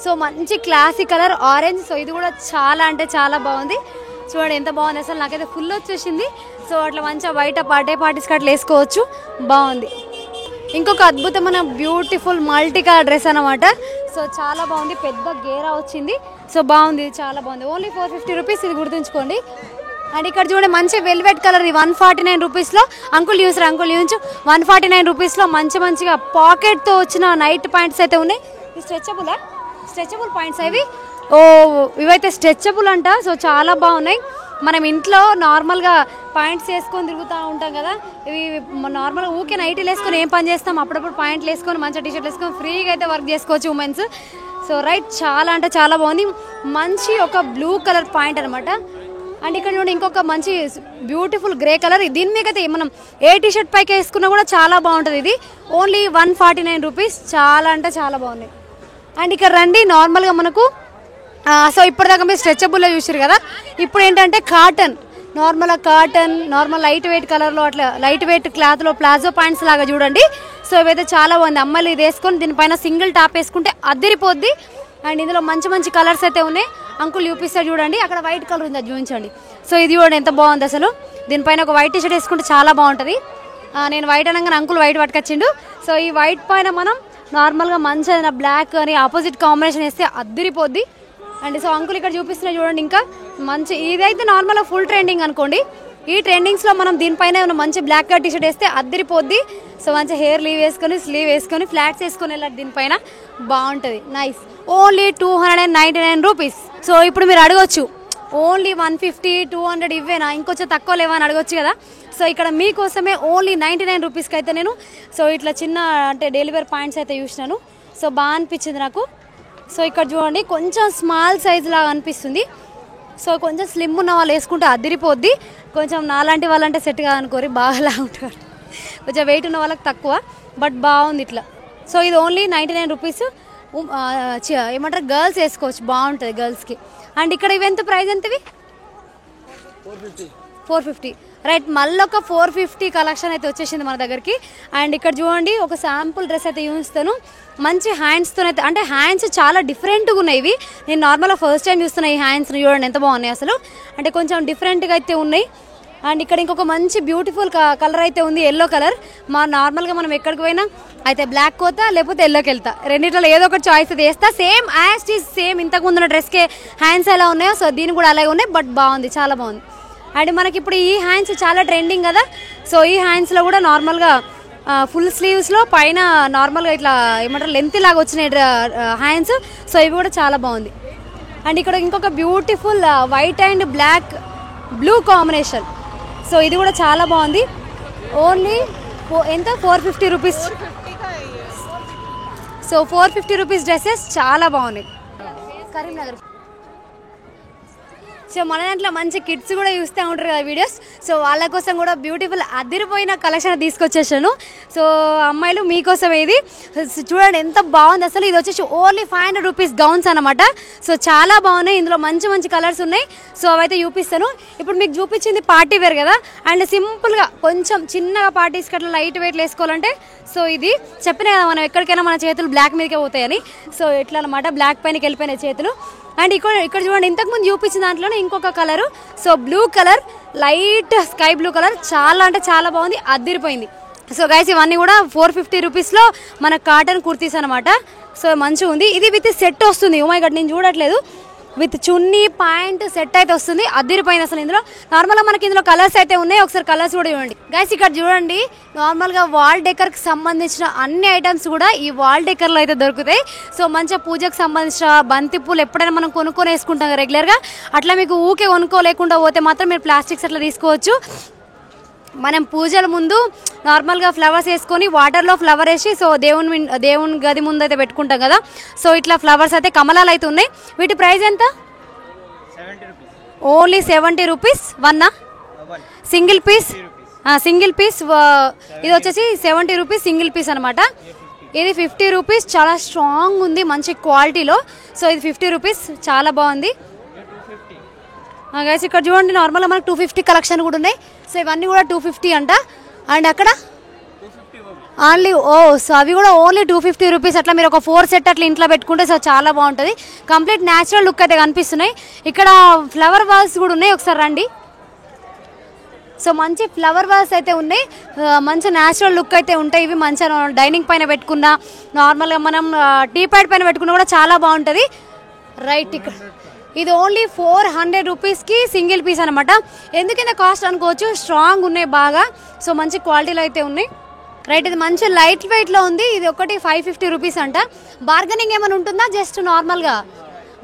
సో మంచి క్లాసిక్ కలర్ ఆరెంజ్. సో ఇది కూడా చాలా అంటే చాలా బాగుంది. చూడండి ఎంత బాగుంది. అసలు నాకైతే ఫుల్ వచ్చేసింది. సో అట్లా మంచిగా బయట పార్టీస్కి అట్లా వేసుకోవచ్చు. బాగుంది. ఇంకొక అద్భుతమైన బ్యూటిఫుల్ మల్టీ కలర్ డ్రెస్ అనమాట. సో చాలా బాగుంది. పెద్ద గేరా వచ్చింది. సో బాగుంది, చాలా బాగుంది. Only 450 rupees. ఇది గుర్తుంచుకోండి. అండ్ ఇక్కడ చూడండి మంచి వెల్వెట్ కలర్. ఇది 149 రూపీస్లో. అంకుల్ యూజ్ 149 రూపీస్లో మంచిగా పాకెట్తో వచ్చిన నైట్ పాయింట్స్ అయితే ఉన్నాయి. ఇది స్ట్రెచబుల్ పాయింట్స్ అవి. ఇవైతే స్ట్రెచబుల్ అంట. సో చాలా బాగున్నాయి. మనం ఇంట్లో నార్మల్గా పాయింట్స్ వేసుకొని తిరుగుతూ ఉంటాం కదా. ఇవి నార్మల్గా ఊకే నైట్లు వేసుకొని ఏం పని చేస్తాం, అప్పుడప్పుడు పాయింట్లు వేసుకొని మంచిగా టీషర్ట్లు వేసుకొని ఫ్రీగా అయితే వర్క్ చేసుకోవచ్చు ఉమెన్స్. సో రైట్, చాలా అంటే చాలా బాగుంది. మంచి ఒక బ్లూ కలర్ పాయింట్ అనమాట. అండ్ ఇక్కడ నుండి ఇంకొక మంచి బ్యూటిఫుల్ గ్రే కలర్. దీని మీద అయితే మనం ఏ టీషర్ట్ పైకి వేసుకున్నా కూడా చాలా బాగుంటుంది. ఇది ఓన్లీ 149 రూపీస్. చాలా అంటే చాలా బాగుంది. అండ్ ఇక్కడ రండి, నార్మల్గా మనకు సో ఇప్పటిదాకా మీరు స్ట్రెచబుల్లో చూసారు కదా. ఇప్పుడు ఏంటంటే normal cotton, normal light weight కలర్లో అట్లా లైట్ వెయిట్ క్లాత్లో ప్లాజో ప్యాంట్స్ లాగా చూడండి. సో ఇవైతే చాలా బాగుంది. అమ్మాయిలు ఇది వేసుకొని దీనిపైన సింగిల్ టాప్ వేసుకుంటే అద్దరిపోద్ది. అండ్ ఇందులో మంచి మంచి కలర్స్ అయితే ఉన్నాయి. అంకుల్ చూపిస్తారు చూడండి, అక్కడ వైట్ కలర్ ఉంది, అది చూపించండి. సో ఇది చూడండి ఎంత బాగుంది అసలు. దీనిపైన ఒక వైట్ టీషర్ట్ వేసుకుంటే చాలా బాగుంటుంది. నేను వైట్ అనగానే అంకుల్ వైట్ పట్టుకొచ్చిండు. సో ఈ వైట్ పైన మనం నార్మల్గా మంచి ఏదైనా బ్లాక్ అని ఆపోజిట్ కాంబినేషన్ వేస్తే అద్దరిపోద్ది. అండ్ సో అంకుల్ ఇక్కడ చూపిస్తున్నా చూడండి, ఇంకా మంచి ఇదైతే నార్మల్గా ఫుల్ ట్రెండింగ్ అనుకోండి. ఈ ట్రెండింగ్స్లో మనం దీనిపైన ఏమైనా మంచి బ్లాక్ కలర్ టీషర్ట్ వేస్తే అద్దరిపోద్ది. సో మంచి హెయిర్ లీవ్ వేసుకొని స్లీవ్ వేసుకొని ఫ్లాట్స్ వేసుకొని వెళ్ళాలి, దీనిపైన బాగుంటుంది. నైస్. Only 299 rupees. సో ఇప్పుడు మీరు అడగొచ్చు, ఓన్లీ 150, 200 ఇవ్వేనా, ఇంకొంచెం తక్కువ లేవా అని అడగొచ్చు కదా. సో ఇక్కడ మీకోసమే ఓన్లీ 99 రూపీస్కి అయితే నేను సో ఇట్లా చిన్న అంటే డెలివరీ పాయింట్స్ అయితే చూసినాను. సో బాగా అనిపించింది నాకు. సో ఇక్కడ చూడండి కొంచెం స్మాల్ సైజ్ లాగా అనిపిస్తుంది. సో కొంచెం స్లిమ్ ఉన్న వాళ్ళు వేసుకుంటే అదిరిపోద్ది. కొంచెం నాలాంటి వాళ్ళంటే సెట్ కాదనుకోరి, బాగా ఉంటారు. కొంచెం వెయిట్ ఉన్న వాళ్ళకి తక్కువ, బట్ బాగుంది ఇట్లా. సో ఇది ఓన్లీ 99 రూపీస్. ఏమంటారు గర్ల్స్ వేసుకోవచ్చు, బాగుంటుంది గర్ల్స్కి. అండ్ ఇక్కడ ఇవి ఎంత ప్రైస్ ఎంతవి? 450. రైట్, మళ్ళీ ఒక 450 కలెక్షన్ అయితే వచ్చేసింది మన దగ్గరికి. అండ్ ఇక్కడ చూడండి ఒక శాంపుల్ డ్రెస్ అయితే చూపిస్తాను. మంచి హ్యాండ్స్తో అయితే, అంటే హ్యాండ్స్ చాలా డిఫరెంట్గా ఉన్నాయి ఇవి. నేను నార్మల్గా ఫస్ట్ టైం చూస్తున్నా ఈ హ్యాండ్స్ని, చూడండి ఎంత బాగున్నాయి అసలు. అంటే కొంచెం డిఫరెంట్గా అయితే ఉన్నాయి. అండ్ ఇక్కడ ఇంకొక మంచి బ్యూటిఫుల్ కలర్ అయితే ఉంది, ఎల్లో కలర్. నార్మల్గా మనం ఎక్కడికి పోయినా అయితే బ్లాక్ కోతా లేకపోతే ఎల్లోకి వెళ్తా, రెండిట్లో ఏదో ఒకటి చాయిస్ అయితే వేస్తా. సేమ్ యాజ్ ఈజ్ సేమ్ ఇంతకు ముందున్న డ్రెస్కే హ్యాండ్స్ ఎలా ఉన్నాయో సో దీని కూడా అలాగే ఉన్నాయి, బట్ బాగుంది, చాలా బాగుంది. అండ్ మనకి ఇప్పుడు ఈ హ్యాండ్స్ చాలా ట్రెండింగ్ కదా. సో ఈ హ్యాండ్స్లో కూడా నార్మల్గా ఫుల్ స్లీవ్స్లో పైన నార్మల్గా ఇట్లా ఏమంటారు లెంత్ లాగా వచ్చినాయి హ్యాండ్స్. సో ఇవి కూడా చాలా బాగుంది. అండ్ ఇక్కడ ఇంకొక beautiful white and black blue combination. So ఇది కూడా చాలా బాగుంది. ఓన్లీ ఎంత 450 రూపీస్. సో 450 రూపీస్ డ్రెస్సెస్ చాలా బాగున్నాయి. కరీంనగర్. సో మన దాంట్లో మంచి కిడ్స్ కూడా చూస్తూ ఉంటారు కదా వీడియోస్. సో వాళ్ళ కోసం కూడా బ్యూటిఫుల్ అదిరిపోయిన కలెక్షన్ తీసుకొచ్చేసాను. సో అమ్మాయిలు మీకోసం ఇది చూడండి ఎంత బాగుంది అసలు. ఇది వచ్చేసి ఓన్లీ 500 రూపీస్ గౌన్స్ అనమాట. సో చాలా బాగున్నాయి, ఇందులో మంచి మంచి కలర్స్ ఉన్నాయి. సో అవైతే చూపిస్తాను. ఇప్పుడు మీకు చూపించింది పార్టీ వేర్ కదా, అండ్ సింపుల్గా కొంచెం చిన్నగా పార్టీస్కి అట్లా లైట్ వెయిట్లు వేసుకోవాలంటే సో ఇది చెప్పినా కదా మనం ఎక్కడికైనా మన చేతులు బ్లాక్ మీదకే పోతాయని. సో ఎట్లా అనమాట బ్లాక్ పైనకి వెళ్ళిపోయినాయి చేతులు. అండ్ ఇక్కడ చూడండి ఇంతకుముందు చూపించిన దాంట్లోనే ఇంకొక colour. So blue colour, light sky blue colour, చాలా అంటే చాలా బాగుంది, అద్దిరిపోయింది. సో గైస్ ఇవన్నీ కూడా 450 రూపీస్లో మన కాటన్ కుర్తీస్ అనమాట. సో మంచిగా ఉంది. ఇది విత్ సెట్ వస్తుంది. ఓ మై గాడ్ నేను చూడట్లేదు, విత్ చున్నీ ప్యాంట్ సెట్ అయితే వస్తుంది, అదిరిపోయింది అసలు. ఇందులో నార్మల్గా మనకి ఇందులో కలర్స్ అయితే ఉన్నాయి, ఒకసారి కలర్స్ కూడా చూడండి గైస్. ఇక్కడ చూడండి నార్మల్గా వాల్ డెకర్కి సంబంధించిన అన్ని ఐటమ్స్ కూడా ఈ వాల్ డెకర్లో అయితే దొరుకుతాయి. సో మంచిగా పూజకు సంబంధించిన బంతి పూలు ఎప్పుడైనా మనం కొనుక్కొని వేసుకుంటాం రెగ్యులర్గా, అట్లా మీకు ఊకే కొనుక్కోలేకుండా పోతే మాత్రం మీరు ప్లాస్టిక్స్ అట్లా తీసుకోవచ్చు. మనం పూజల ముందు నార్మల్గా ఫ్లవర్స్ వేసుకొని వాటర్లో ఫ్లవర్ వేసి సో దేవుని గది ముందు అయితే పెట్టుకుంటాం కదా. సో ఇట్లా ఫ్లవర్స్ అయితే కమలాలు అయితే ఉన్నాయి. వీటి ప్రైస్ ఎంత? 70 rupees. Only 70 rupees. వన్నా సింగిల్ పీస్? సింగిల్ పీస్ ఇది వచ్చేసి 70 రూపీస్ సింగిల్ పీస్ అనమాట. ఇది 50 రూపీస్, చాలా స్ట్రాంగ్ ఉంది మంచి క్వాలిటీలో. సో ఇది 50 రూపీస్, చాలా బాగుంది గైస్. ఇక్కడ చూడండి నార్మల్గా మనకు 250 కలెక్షన్ కూడా ఉన్నాయి. సో ఇవన్నీ కూడా 250 అంట. అండ్ అక్కడ ఓన్లీ సో అవి కూడా ఓన్లీ 250 రూపీస్. అట్లా మీరు ఒక 4 సెట్ అట్లా ఇంట్లో పెట్టుకుంటే సో చాలా బాగుంటుంది. కంప్లీట్ న్యాచురల్ లుక్ అయితే కనిపిస్తున్నాయి. ఇక్కడ ఫ్లవర్ వాల్స్ కూడా ఉన్నాయి, ఒకసారి రండి. సో మంచి ఫ్లవర్ వాల్స్ అయితే ఉన్నాయి, మంచి న్యాచురల్ లుక్ అయితే ఉంటాయి. ఇవి మంచిగా డైనింగ్ పైన పెట్టుకున్నా, నార్మల్గా మనం టీ ప్యాడ్ పైన పెట్టుకున్నా కూడా చాలా బాగుంటుంది. రైట్, ఇక్కడ ఇది ఓన్లీ 400 రూపీస్కి సింగిల్ పీస్ అనమాట. ఎందుకంటే కాస్ట్ అనుకోవచ్చు, స్ట్రాంగ్ ఉన్నాయి బాగా. సో మంచి క్వాలిటీలో అయితే ఉన్నాయి. రైట్, ఇది మంచి లైట్ వెయిట్లో ఉంది. ఇది ఒకటి 550 రూపీస్ అంట. బార్గెనింగ్ ఏమైనా ఉంటుందా? జస్ట్ నార్మల్గా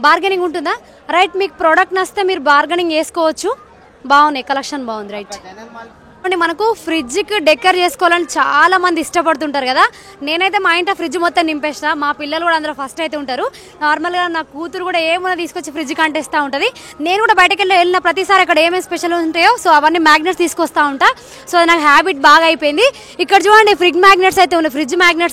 బార్గెనింగ్ ఉంటుందా? రైట్, మీకు ప్రోడక్ట్ నచ్చితే మీరు బార్గెనింగ్ చేసుకోవచ్చు. బాగున్నాయి, కలెక్షన్ బాగుంది. రైట్, మనకు ఫ్రిడ్జ్కి డెకర్ చేసుకోవాలని చాలా మంది ఇష్టపడుతుంటారు కదా. నేనైతే మా ఇంట్లో ఫ్రిడ్జ్ మొత్తం నింపేస్తా. మా పిల్లలు కూడా అందరూ ఫస్ట్ అయితే ఉంటారు. నార్మల్గా నా కూతురు కూడా ఏమన్నా తీసుకొచ్చి ఫ్రిడ్జ్ కంటేస్తూ ఉంటుంది. నేను కూడా బయటకు వెళ్ళిన ప్రతిసారి అక్కడ ఏమేమి స్పెషల్ ఉంటాయో సో అవన్నీ మ్యాగ్నెట్స్ తీసుకొస్తూ ఉంటా. సో నాకు హ్యాబిట్ బాగా అయిపోయింది. ఇక్కడ చూడండి ఫ్రిడ్జ్ మ్యాగ్నెట్స్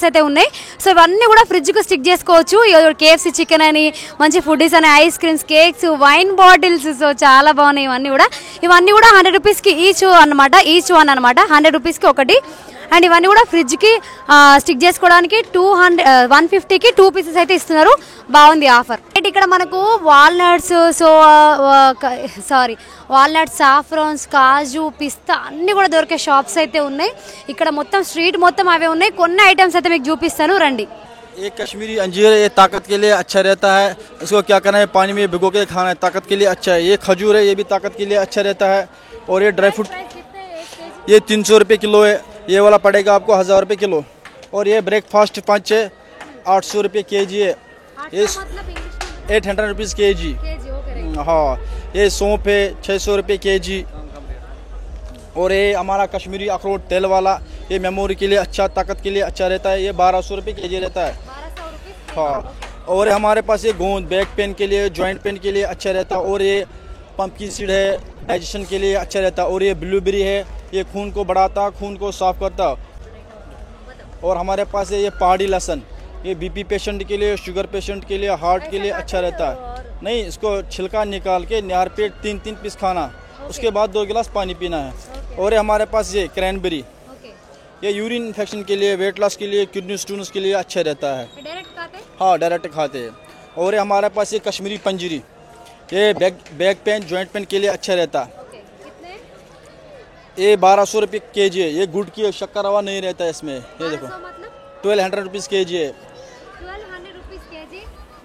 అయితే ఉన్నాయి. సో ఇవన్నీ కూడా ఫ్రిడ్జ్కి స్టిక్ చేసుకోవచ్చు. KFC చికెన్ అని, మంచి ఫుడ్డీస్ అని, ice creams, cakes, wine bottles, so చాలా బాగున్నాయి. ఇవన్నీ కూడా 100 రూపీస్కి ఈచ్ అనమాట. ఈచ్ వన్ అనమాట, 100 రూపీస్కి ఒకటి. అండ్ ఇవన్నీ కూడా ఫ్రిడ్జ్కి స్టిక్ చేసుకోవడానికి 150కి 2 పీసెస్ అయితే ఇస్తున్నారు. బాగుంది ఆఫర్. ఇక్కడ మనకు వాల్నట్స్, వాల్నట్స్, సాఫ్రాన్స్, కాజు, పిస్తా అన్నీ కూడా దొరికే షాప్స్ అయితే ఉన్నాయి. ఇక్కడ మొత్తం స్ట్రీట్ మొత్తం అవే ఉన్నాయి. కొన్ని ఐటమ్స్ అయితే మీకు చూపిస్తాను, రండి. ये कश्मीरी अंजीर है, ये ताकत के लिए अच्छा रहता है. इसको क्या करना है, पानी में भिगो के खाना है, ताकत के लिए अच्छा है. ये खजूर है, ये भी ताकत के लिए अच्छा रहता है. और ये ड्राई फ्रूट ये 300 रुपये किलो है. ये वाला पड़ेगा आपको 1000 रुपये किलो. और ये ब्रेकफास्ट 5 है, 800 रुपये kg है. ये 800 रुपीज़ kg. हाँ, ये सौंफ है 600 रुपये kg. और ये हमारा कश्मीरी अखरोट तेल वाला, ये मेमोरी के लिए अच्छा, ताकत के लिए अच्छा रहता है. ये 1200 रुपये kg रहता है. हाँ, और हमारे पास ये गोंद बैक पेन के लिए, जॉइंट पेन के लिए अच्छा रहता है. और ये पंपकिन सीड है, डाइजेशन के लिए अच्छा रहता है. और ये ब्लूबेरी है, ये खून को बढ़ाता, खून को साफ करता. और हमारे पास है ये पहाड़ी लहसुन, ये BP पेशेंट के लिए, शुगर पेशेंट के लिए, हार्ट के लिए अच्छा रहता है. नहीं, इसको छिलका निकाल के निहार पेट 3 पीस खाना, उसके बाद 2 गिलास पानी पीना है. और ये हमारे पास ये क्रैनबेरी, ये यूरिन इन्फेक्शन के लिए, वेट लॉस के लिए, किडनी स्टोन्स के लिए अच्छा रहता है. हाँ, डायरेक्ट खाते हैं. और ये हमारे पास ये कश्मीरी पंजीरी, ये बैक पेन, जॉइंट पेन के लिए अच्छा रहता है. ये 1200 रुपये kg है. ये गुड़ की शक्कर रवा नहीं रहता है इसमें. ये देखो 1200 रुपीज़ kg है. 1200 రూపీస్ kg.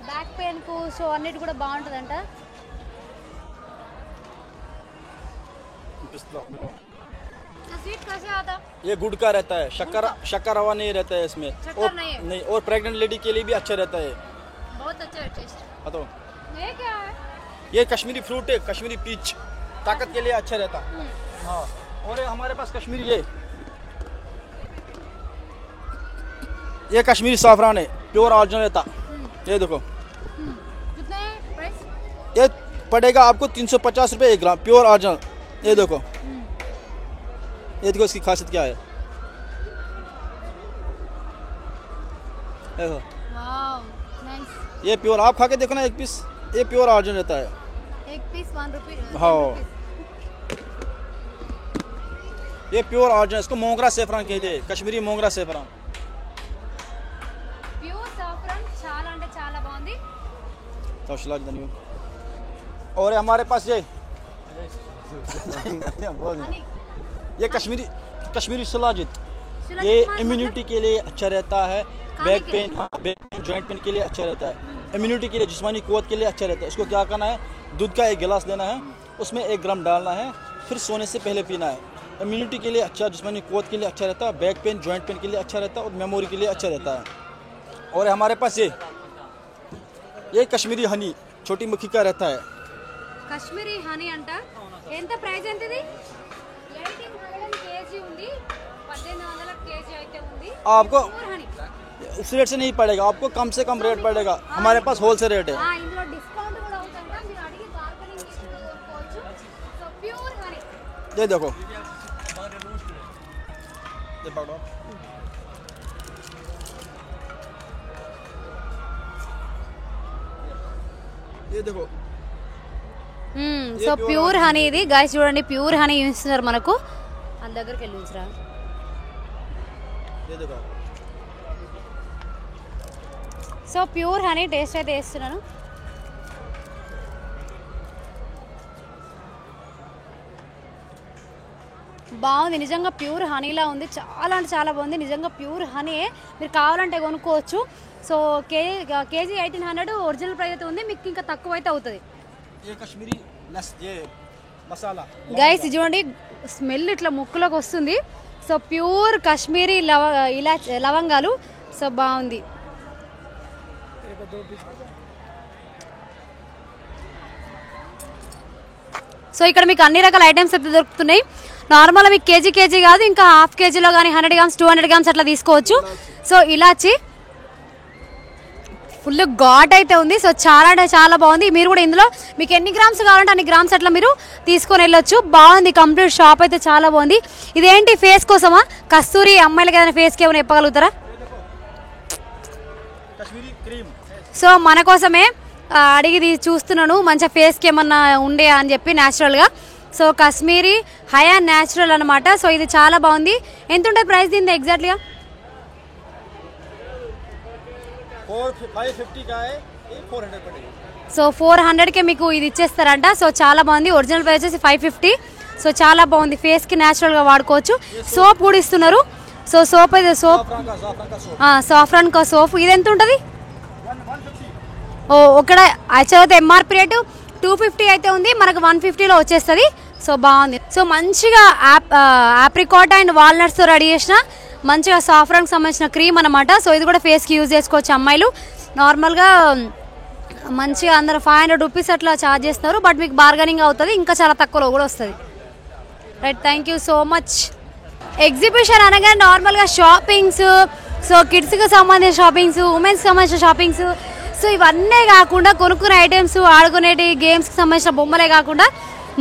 బ్యాక్ పెయిన్ కు సో అన్నిటి కూడా బాగుంటుందంట. स्वीट कैसे आता? ये गुड़ का रहता है, शक्कर रवा नहीं रहता है इसमें. और नहीं, और प्रेग्नेंट लेडी के लिए भी अच्छा रहता है. बहुत अच्छा है टेस्ट. हाँ, तो ये क्या है? ये कश्मीरी फ्रूट है, कश्मीरी पीच, ताकत के लिए अच्छा रहता है. हाँ, और ये हमारे पास कश्मीरी ये कश्मीरी साफरान है, प्योर ऑरिजिनल रहता. ये देखो कितना है प्राइस? ये पड़ेगा आपको 350 रुपये 1 ग्राम, प्योर ऑरिजिनल. ये देखो, ये देखो इसकी खासियत क्या है. देखो, वाओ नाइस. ये प्योर, आप खा के देखो ना 1 पीस, ये प्योर ऑरिजिनल रहता है. 1 पीस 1 रुपये. हाँ, ये प्योर ऑरिजिनल, इसको मोंगरा सेफरान कहते हैं, कश्मीरी मोंगरा सेफरान. ప్యూర్ సాఫ్రాన్ చాలా అంటే చాలా బాగుంది. और हमारे पास ये कश्मीरी सलाजित, ये इम्यूनिटी के लिए अच्छा रहता है. बैक पेन, जॉइंट पेन के लिए अच्छा रहता है. इम्यूनिटी के लिए, जिस्मानी कुव्वत के लिए अच्छा रहता है. इसको क्या करना है, दूध का 1 गिलास लेना है, उसमें 1 ग्राम डालना है, फिर सोने से पहले पीना है. इम्यूनिटी के लिए अच्छा, जिस्मानी कुव्वत के लिए अच्छा रहता है. बैक पेन, जॉइंट पेन के लिए अच्छा रहता है. और मेमोरी के लिए अच्छा रहता है. और हमारे पास ये कश्मीरी हनी, छोटी मक्खी का रहता है. కశ్మీరీ హనీ అంట. ఎంత ప్రైస్ ఎంతది? 1800 kg ఉంది, 1800 kg అయితే ఉంది. आपको उस रेट से नहीं पड़ेगा, आपको कम से कम रेट पड़ेगा. हमारे पास होलसेल रेट है. ఇందులో డిస్కౌంట్ కూడా అవుతుందంట, మీరు అడిగి బార్గెనింగ్ చేసుకోవచ్చు. So pure honey. ये देखो, ये पकड़ो. ये देखो, సో ప్యూర్ హనీ ఇది గైస్, చూడండి ప్యూర్ హనీ ఇస్తున్నారు మనకు. వాళ్ళ దగ్గరికి వెళ్ళి ఉంచరా. ये देखो, సో ప్యూర్ హనీ టేస్ట్ అయితే వేస్తున్నాను. బాగుంది నిజంగా, ప్యూర్ హనీలా ఉంది. చాలా అంటే చాలా బాగుంది నిజంగా, ప్యూర్ హనీ. మీరు కావాలంటే కొనుక్కోవచ్చు. సో కేజీ 1800 ఒరిజినల్ ప్రైస్ అయితే ఉంది, మీకు ఇంకా తక్కువ అయితే అవుతుంది. ये कश्मीरी ये मसाला గైస్ చూడండి, స్మెల్ ఇట్లా ముక్కులోకి వస్తుంది. సో ప్యూర్ కాశ్మీరీ లవంగాలు. సో బాగుంది. సో ఇక్కడ మీకు అన్ని రకాల ఐటమ్స్ అయితే దొరుకుతున్నాయి. నార్మల్ మీకు కేజీ కాదు, ఇంకా హాఫ్ కేజీలో కానీ 100 గ్రామ్స్ 200 గ్రామ్స్ అట్లా తీసుకోవచ్చు. సో ఇలాచి ఫుల్ ఘాట్ అయితే ఉంది. సో చాలా అంటే చాలా బాగుంది. మీరు కూడా ఇందులో మీకు ఎన్ని గ్రామ్స్ కావాలంటే అన్ని గ్రామ్స్ అట్లా మీరు తీసుకొని వెళ్ళొచ్చు. బాగుంది, కంప్లీట్ షాప్ అయితే చాలా బాగుంది. ఇదేంటి ఫేస్ కోసమా? కస్తూరి అమ్మాయిలకి ఏదైనా ఫేస్కి ఏమైనా చెప్పగలుగుతారా? సో మన కోసమే అడిగి చూస్తున్నాను మంచిగా ఫేస్కి ఏమన్నా ఉండే అని చెప్పి న్యాచురల్గా. సో కాశ్మీరీ హయా న్యాచురల్ అనమాట. సో ఇది చాలా బాగుంది. ఎంత ఉంటుంది ప్రైస్ దీని ఎగ్జాక్ట్లీగా? 550 का है, 400 पड़ेगा. సో 400కే మీకు ఇది ఇచ్చేస్తారంట. సో చాలా బాగుంది. ఒరిజినల్ ప్రైస్ వచ్చేసి 550. సో చాలా బాగుంది, ఫేస్కి న్యాచురల్గా వాడుకోవచ్చు. సోప్ కూడా ఇస్తున్నారు. సో సోప్ అయితే సాఫ్రాన్ కా సోప్ ఇది ఎంత ఉంటుంది? ఓ ఇక్కడ యాక్చువల్గా ఎంఆర్పి రేటు 250 అయితే ఉంది, మనకు 150లో వచ్చేస్తుంది. సో బాగుంది. సో మంచిగా ఆప్రికాట్ అండ్ వాల్నట్స్తో రెడీ చేసిన మంచిగా సాఫ్రాన్కి సంబంధించిన క్రీమ్ అనమాట. సో ఇది కూడా ఫేస్కి యూజ్ చేసుకోవచ్చు అమ్మాయిలు. నార్మల్గా మంచిగా అందరూ 500 రూపీస్ అట్లా ఛార్జ్ చేస్తున్నారు, బట్ మీకు బార్గెనింగ్ అవుతుంది, ఇంకా చాలా తక్కువలో కూడా వస్తుంది. Right, thank you so much. Exhibition అనగా నార్మల్గా షాపింగ్స్, సో కిడ్స్కి సంబంధించిన షాపింగ్స్, ఉమెన్స్కి సంబంధించిన షాపింగ్స్, సో ఇవన్నీ కాకుండా కొనుక్కునే ఐటమ్స్, ఆడుకునేటి గేమ్స్కి సంబంధించిన బొమ్మలే కాకుండా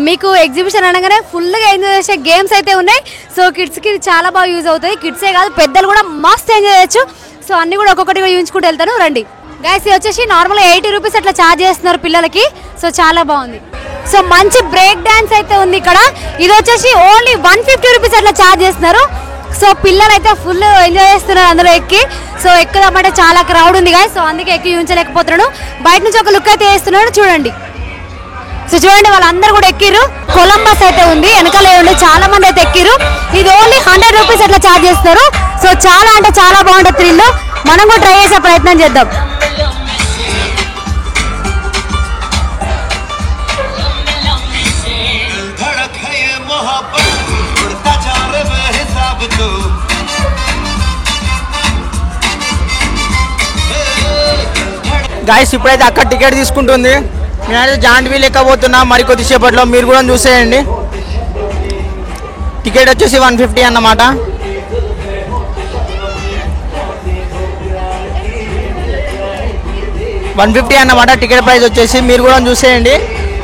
మీకు ఎగ్జిబిషన్ అనగానే ఫుల్గా ఎంజాయ్ చేసే గేమ్స్ అయితే ఉన్నాయి. సో కిడ్స్కి ఇది చాలా బాగా యూజ్ అవుతుంది. కిడ్సే కాదు పెద్దలు కూడా మస్త్ ఎంజాయ్ చేయొచ్చు. సో అన్ని కూడా ఒక్కొక్కటిగా చూపించుకుంటూ వెళ్తాను, రండి గైస్. ఇది వచ్చేసి నార్మల్గా 80 రూపీస్ అట్లా ఛార్జ్ చేస్తున్నారు పిల్లలకి. సో చాలా బాగుంది. సో మంచి బ్రేక్ డాన్స్ అయితే ఉంది ఇక్కడ. ఇది వచ్చేసి ఓన్లీ 150 రూపీస్ అట్లా ఛార్జ్ చేస్తున్నారు. సో పిల్లలు అయితే ఫుల్ ఎంజాయ్ చేస్తున్నారు అందరూ ఎక్కి. సో ఎక్కుదామంటే చాలా క్రౌడ్ ఉంది గాయస్, సో అందుకే ఎక్కి చూపించలేకపోతున్నాను. బయట నుంచి ఒక లుక్ అయితే వేస్తున్నాడు, చూడండి. సో చూడండి వాళ్ళందరూ కూడా ఎక్కిరు. కొలంబస్ అయితే ఉంది వెనకాల, చాలా మంది అయితే ఎక్కిరు. ఇది ఓన్లీ 100 రూపీస్ అట్లా ఛార్జ్ చేస్తారు. సో చాలా అంటే చాలా బాగుంటుంది థ్రిల్. మనం కూడా ట్రై చేసే ప్రయత్నం చేద్దాం. గాయస్ ఇప్పుడైతే అక్కడ టికెట్ తీసుకుంటుంది. నేనైతే జాయింట్ వీల్ ఎక్కబోతున్నా మరి కొద్దిసేపట్లో, మీరు కూడా చూసేయండి. టికెట్ వచ్చేసి 150 అన్నమాట. టికెట్ ప్రైస్ వచ్చేసి, మీరు కూడా చూసేయండి.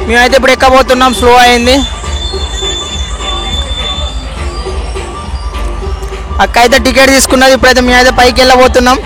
మేమైతే ఇప్పుడు ఎక్కబోతున్నాం, స్లో అయింది. అక్క అయితే టికెట్ తీసుకున్నది. ఇప్పుడైతే మేమైతే పైకి వెళ్ళబోతున్నాం.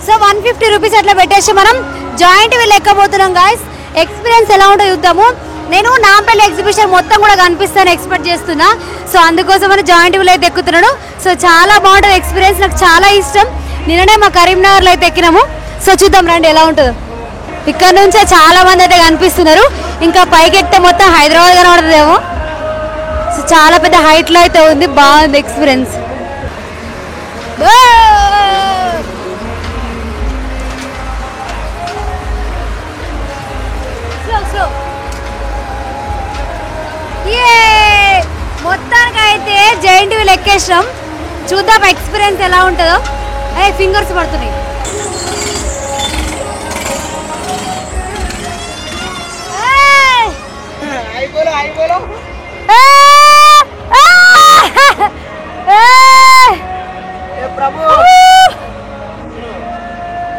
సో 150 రూపీస్ అట్లా పెట్టేసి మనం జాయింట్ వీల్ ఎక్కబోతున్నాం గాయస్. ఎక్స్పీరియన్స్ ఎలా ఉంటుందో చూద్దాము. నేను నాంపల్లి ఎగ్జిబిషన్ మొత్తం కూడా కనిపిస్తాను ఎక్స్పెక్ట్ చేస్తున్నా. సో అందుకోసం మనం జాయింట్ వీల్ అయితే ఎక్కుతున్నాను. సో చాలా బాగుంటుంది ఎక్స్పీరియన్స్, నాకు చాలా ఇష్టం. నిన్ననే మా కరీంనగర్లో అయితే ఎక్కినాము. సో చూద్దాం రండి ఎలా ఉంటుందో. ఇక్కడ నుంచే చాలా మంది అయితే కనిపిస్తున్నారు. ఇంకా పైకి ఎక్కితే మొత్తం హైదరాబాద్ కనబడుతుందేమో. సో చాలా పెద్ద హైట్లో అయితే ఉంది, బాగుంది ఎక్స్పీరియన్స్. మొత్తానికి అయితే జైంట్ వీల్ ఎక్కేసాం. చూద్దాం ఎక్స్పీరియన్స్ ఎలా ఉంటుందో. అదే ఫింగర్స్ పడుతున్నాయి.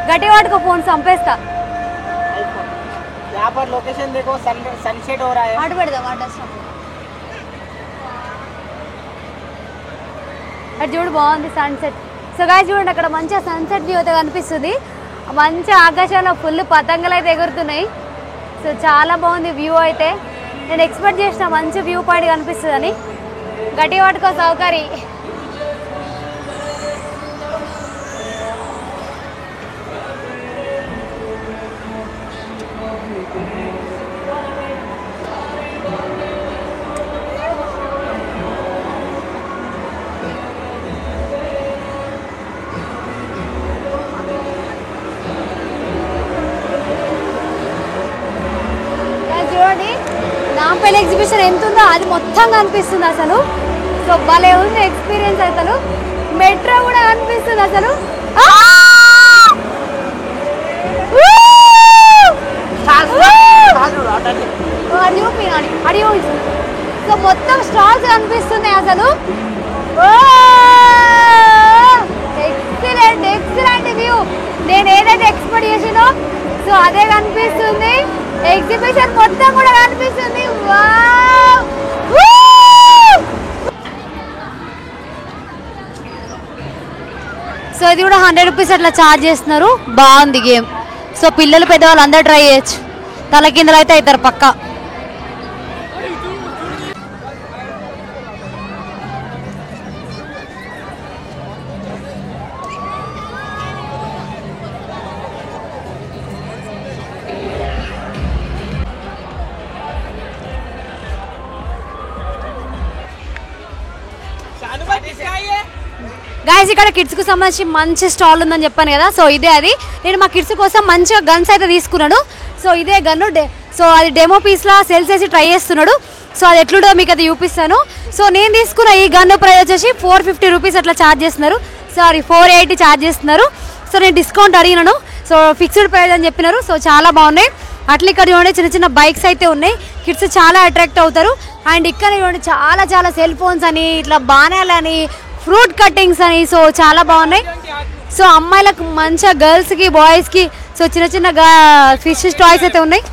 గట్టి వాడుకో, ఫోన్ చంపేస్తా. लोकेशन देखो, सनसेट हो रहा है. ఆడు పెడదాం అటు చూడు, బాగుంది సన్సెట్. సో గాయ్స్ చూడండి అక్కడ మంచిగా సన్సెట్ వ్యూ అయితే కనిపిస్తుంది. మంచి ఆకాశంలో ఫుల్ పతంగులు అయితే ఎగురుతున్నాయి. సో చాలా బాగుంది వ్యూ అయితే. నేను ఎక్స్పెక్ట్ చేసిన మంచి వ్యూ పాయింట్ కనిపిస్తుందని. గట్టి పట్టుకో సౌకర్యం. చూడండి నాంపల్లి ఎగ్జిబిషన్ ఎంత ఉందో అది మొత్తం కనిపిస్తుంది అసలు. సో భలే ఉంది ఎక్స్పీరియన్స్ అసలు. మెట్రో కూడా కనిపిస్తుంది అసలు. సో మొత్తం స్టాల్స్ కనిపిస్తున్నాయి అసలు. Excellent excellent view. నేను ఏదైతే ఎక్స్పెక్ట్ చేసినో సో అదే కనిపిస్తుంది. ఎగ్జిబిషన్ మొత్తం కూడా కనిపిస్తుంది. సో ఇది కూడా 100 రూపీస్ అట్లా ఛార్జ్ చేస్తున్నారు. బాగుంది గేమ్. సో పిల్లలు పెద్దవాళ్ళు అందరూ ట్రై చేయొచ్చు. తల కిందలు అయితే అవుతారు పక్కా. గైస్ ఇక్కడ కిడ్స్ కు సంబంధించి మంచి స్టాల్ ఉందని చెప్పాను కదా. సో ఇదే అది. నేను మా కిడ్స్ కోసం మంచిగా గన్స్ అయితే తీసుకున్నాను. సో ఇదే గన్ను సో అది డెమో పీస్ లా సేల్స్ చేసి ట్రై చేస్తున్నాడు. సో అది ఎట్లుండో మీకు అది చూపిస్తాను. సో నేను తీసుకున్న ఈ గన్ను ప్రైస్ వచ్చేసి 450 రూపీస్ అట్లా ఛార్జ్ చేస్తున్నారు. సారీ 480 ఛార్జ్ చేస్తున్నారు. సో నేను డిస్కౌంట్ అడిగినాను. సో ఫిక్స్డ్ ప్రైస్ అని చెప్పినారు. సో చాలా బాగున్నాయి. అట్లా ఇక్కడ చూడండి చిన్న చిన్న బైక్స్ అయితే ఉన్నాయి. కిడ్స్ చాలా అట్రాక్ట్ అవుతారు. అండ్ ఇక్కడ చూడండి చాలా చాలా సెల్ ఫోన్స్ అని ఇట్లా బాణాలని ఫ్రూట్ కట్టింగ్స్ అని సో చాలా బాగున్నాయి. సో అమ్మాయిలకు మంచిగా గర్ల్స్కి బాయ్స్కి సో చిన్న చిన్న ఫిష్ టాయ్స్ అయితే ఉన్నాయి.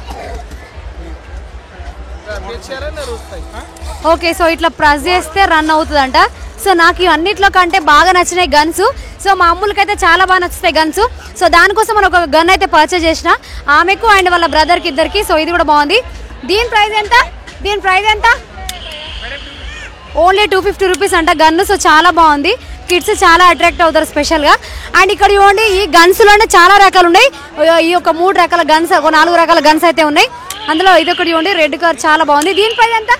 ఓకే సో ఇట్లా ప్రెస్ చేస్తే రన్ అవుతుందంట. సో నాకు అన్నిట్లో కంటే బాగా నచ్చినాయి గన్స్. సో మా అమ్ములకైతే చాలా బాగా నచ్చుతాయి గన్స్. సో దానికోసం మనం ఒక గన్ అయితే పర్చేజ్ చేసిన ఆమెకు అండ్ వాళ్ళ బ్రదర్కి ఇద్దరికి. సో ఇది కూడా బాగుంది. దీని ప్రైస్ ఎంత? ఓన్లీ 250 రూపీస్ అంట గన్ను. సో చాలా బాగుంది. కిడ్స్ చాలా అట్రాక్ట్ అవుతారు స్పెషల్గా. అండ్ ఇక్కడ చూడండి ఈ గన్స్లోనే చాలా రకాలు ఉన్నాయి. ఈ ఒక 3 రకాల గన్స్ 4 రకాల గన్స్ అయితే ఉన్నాయి. అందులో ఇది ఒకటి చూడండి రెడ్ కలర్ చాలా బాగుంది. దీని ప్రైస్ ఎంత?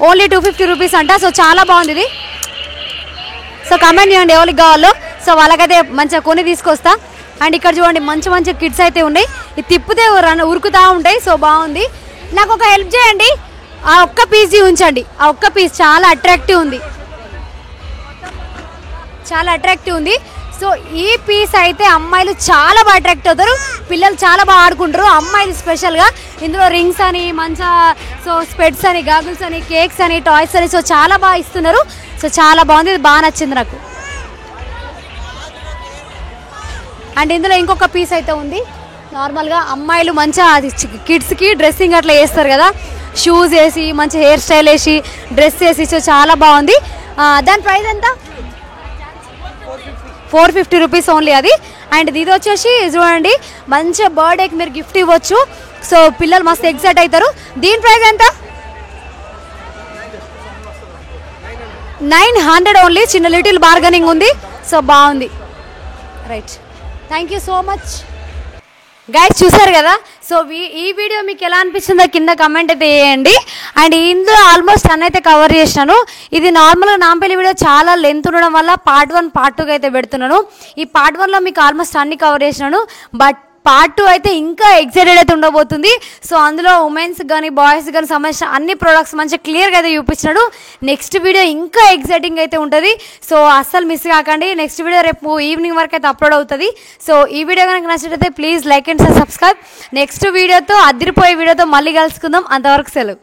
ఓన్లీ 250 రూపీస్ అంట. సో చాలా బాగుంది ఇది. సో కమెంట్ చేయండి ఎవరికి కావాలో. సో వాళ్ళకైతే మంచిగా కొని తీసుకొస్తా. అండ్ ఇక్కడ చూడండి మంచి మంచి కిడ్స్ అయితే ఉన్నాయి. ఇది తిప్పితే ఉరుకుతూ ఉంటాయి. సో బాగుంది. నాకు ఒక హెల్ప్ చేయండి. ఆ ఒక్క పీస్ ఉంచండి. ఆ ఒక్క పీస్ చాలా అట్రాక్టివ్ ఉంది. సో ఈ పీస్ అయితే అమ్మాయిలు చాలా బాగా అట్రాక్ట్ అవుతారు. పిల్లలు చాలా బాగా ఆడుకుంటారు. అమ్మాయిలు స్పెషల్గా ఇందులో రింగ్స్ అని మంచిగా సో స్పెట్స్ అని గాగుల్స్ అని కేక్స్ అని టాయ్స్ అని సో చాలా బాగా ఇస్తున్నారు. సో చాలా బాగుంది. ఇది బాగా నచ్చింది నాకు. అండ్ ఇందులో ఇంకొక పీస్ అయితే ఉంది. నార్మల్గా అమ్మాయిలు మంచిగా కిడ్స్కి డ్రెస్సింగ్ అట్లా వేస్తారు కదా. షూస్ వేసి మంచి హెయిర్ స్టైల్ వేసి డ్రెస్ వేసి సో చాలా బాగుంది. దాని ప్రైస్ ఎంత? 450 రూపీస్ ఓన్లీ అది. అండ్ ఇది వచ్చేసి చూడండి మంచిగా బర్త్డేకి మీరు గిఫ్ట్ ఇవ్వచ్చు. సో పిల్లలు మస్తు ఎక్సైట్ అవుతారు. దీని ప్రైస్ ఎంత? 900 ఓన్లీ. చిన్న లిటిల్ బార్గెనింగ్ ఉంది. సో బాగుంది. Right, thank you so much. Guys చూసారు కదా. సో ఈ వీడియో మీకు ఎలా అనిపిస్తుందో కింద కమెంట్ అయితే చేయండి. అండ్ ఇందులో ఆల్మోస్ట్ అన్నీ అయితే కవర్ చేసినాను. ఇది నార్మల్గా నాంపల్లి వీడియో చాలా లెంత్ ఉండడం వల్ల పార్ట్ 1 పార్ట్ 2 అయితే పెడుతున్నాను. ఈ పార్ట్ 1లో మీకు ఆల్మోస్ట్ అన్ని కవర్ చేసినాను. బట్ పార్ట్ 2 అయితే ఇంకా ఎక్సైటెడ్ అయితే ఉండబోతుంది. సో అందులో ఉమెన్స్ కానీ బాయ్స్ కానీ సంబంధించిన అన్ని ప్రొడక్ట్స్ మంచిగా క్లియర్గా అయితే చూపించినాడు. నెక్స్ట్ వీడియో ఇంకా ఎక్సైటింగ్ అయితే ఉంటుంది. సో అస్సలు మిస్ కాకండి. నెక్స్ట్ వీడియో రేపు ఈవినింగ్ వరకు అయితే అప్లోడ్ అవుతుంది. సో ఈ వీడియో కనుక నచ్చినట్లయితే please like and subscribe. Next వీడియోతో అదిరిపోయే వీడియోతో మళ్ళీ కలుసుకుందాం. అంతవరకు సెలవు.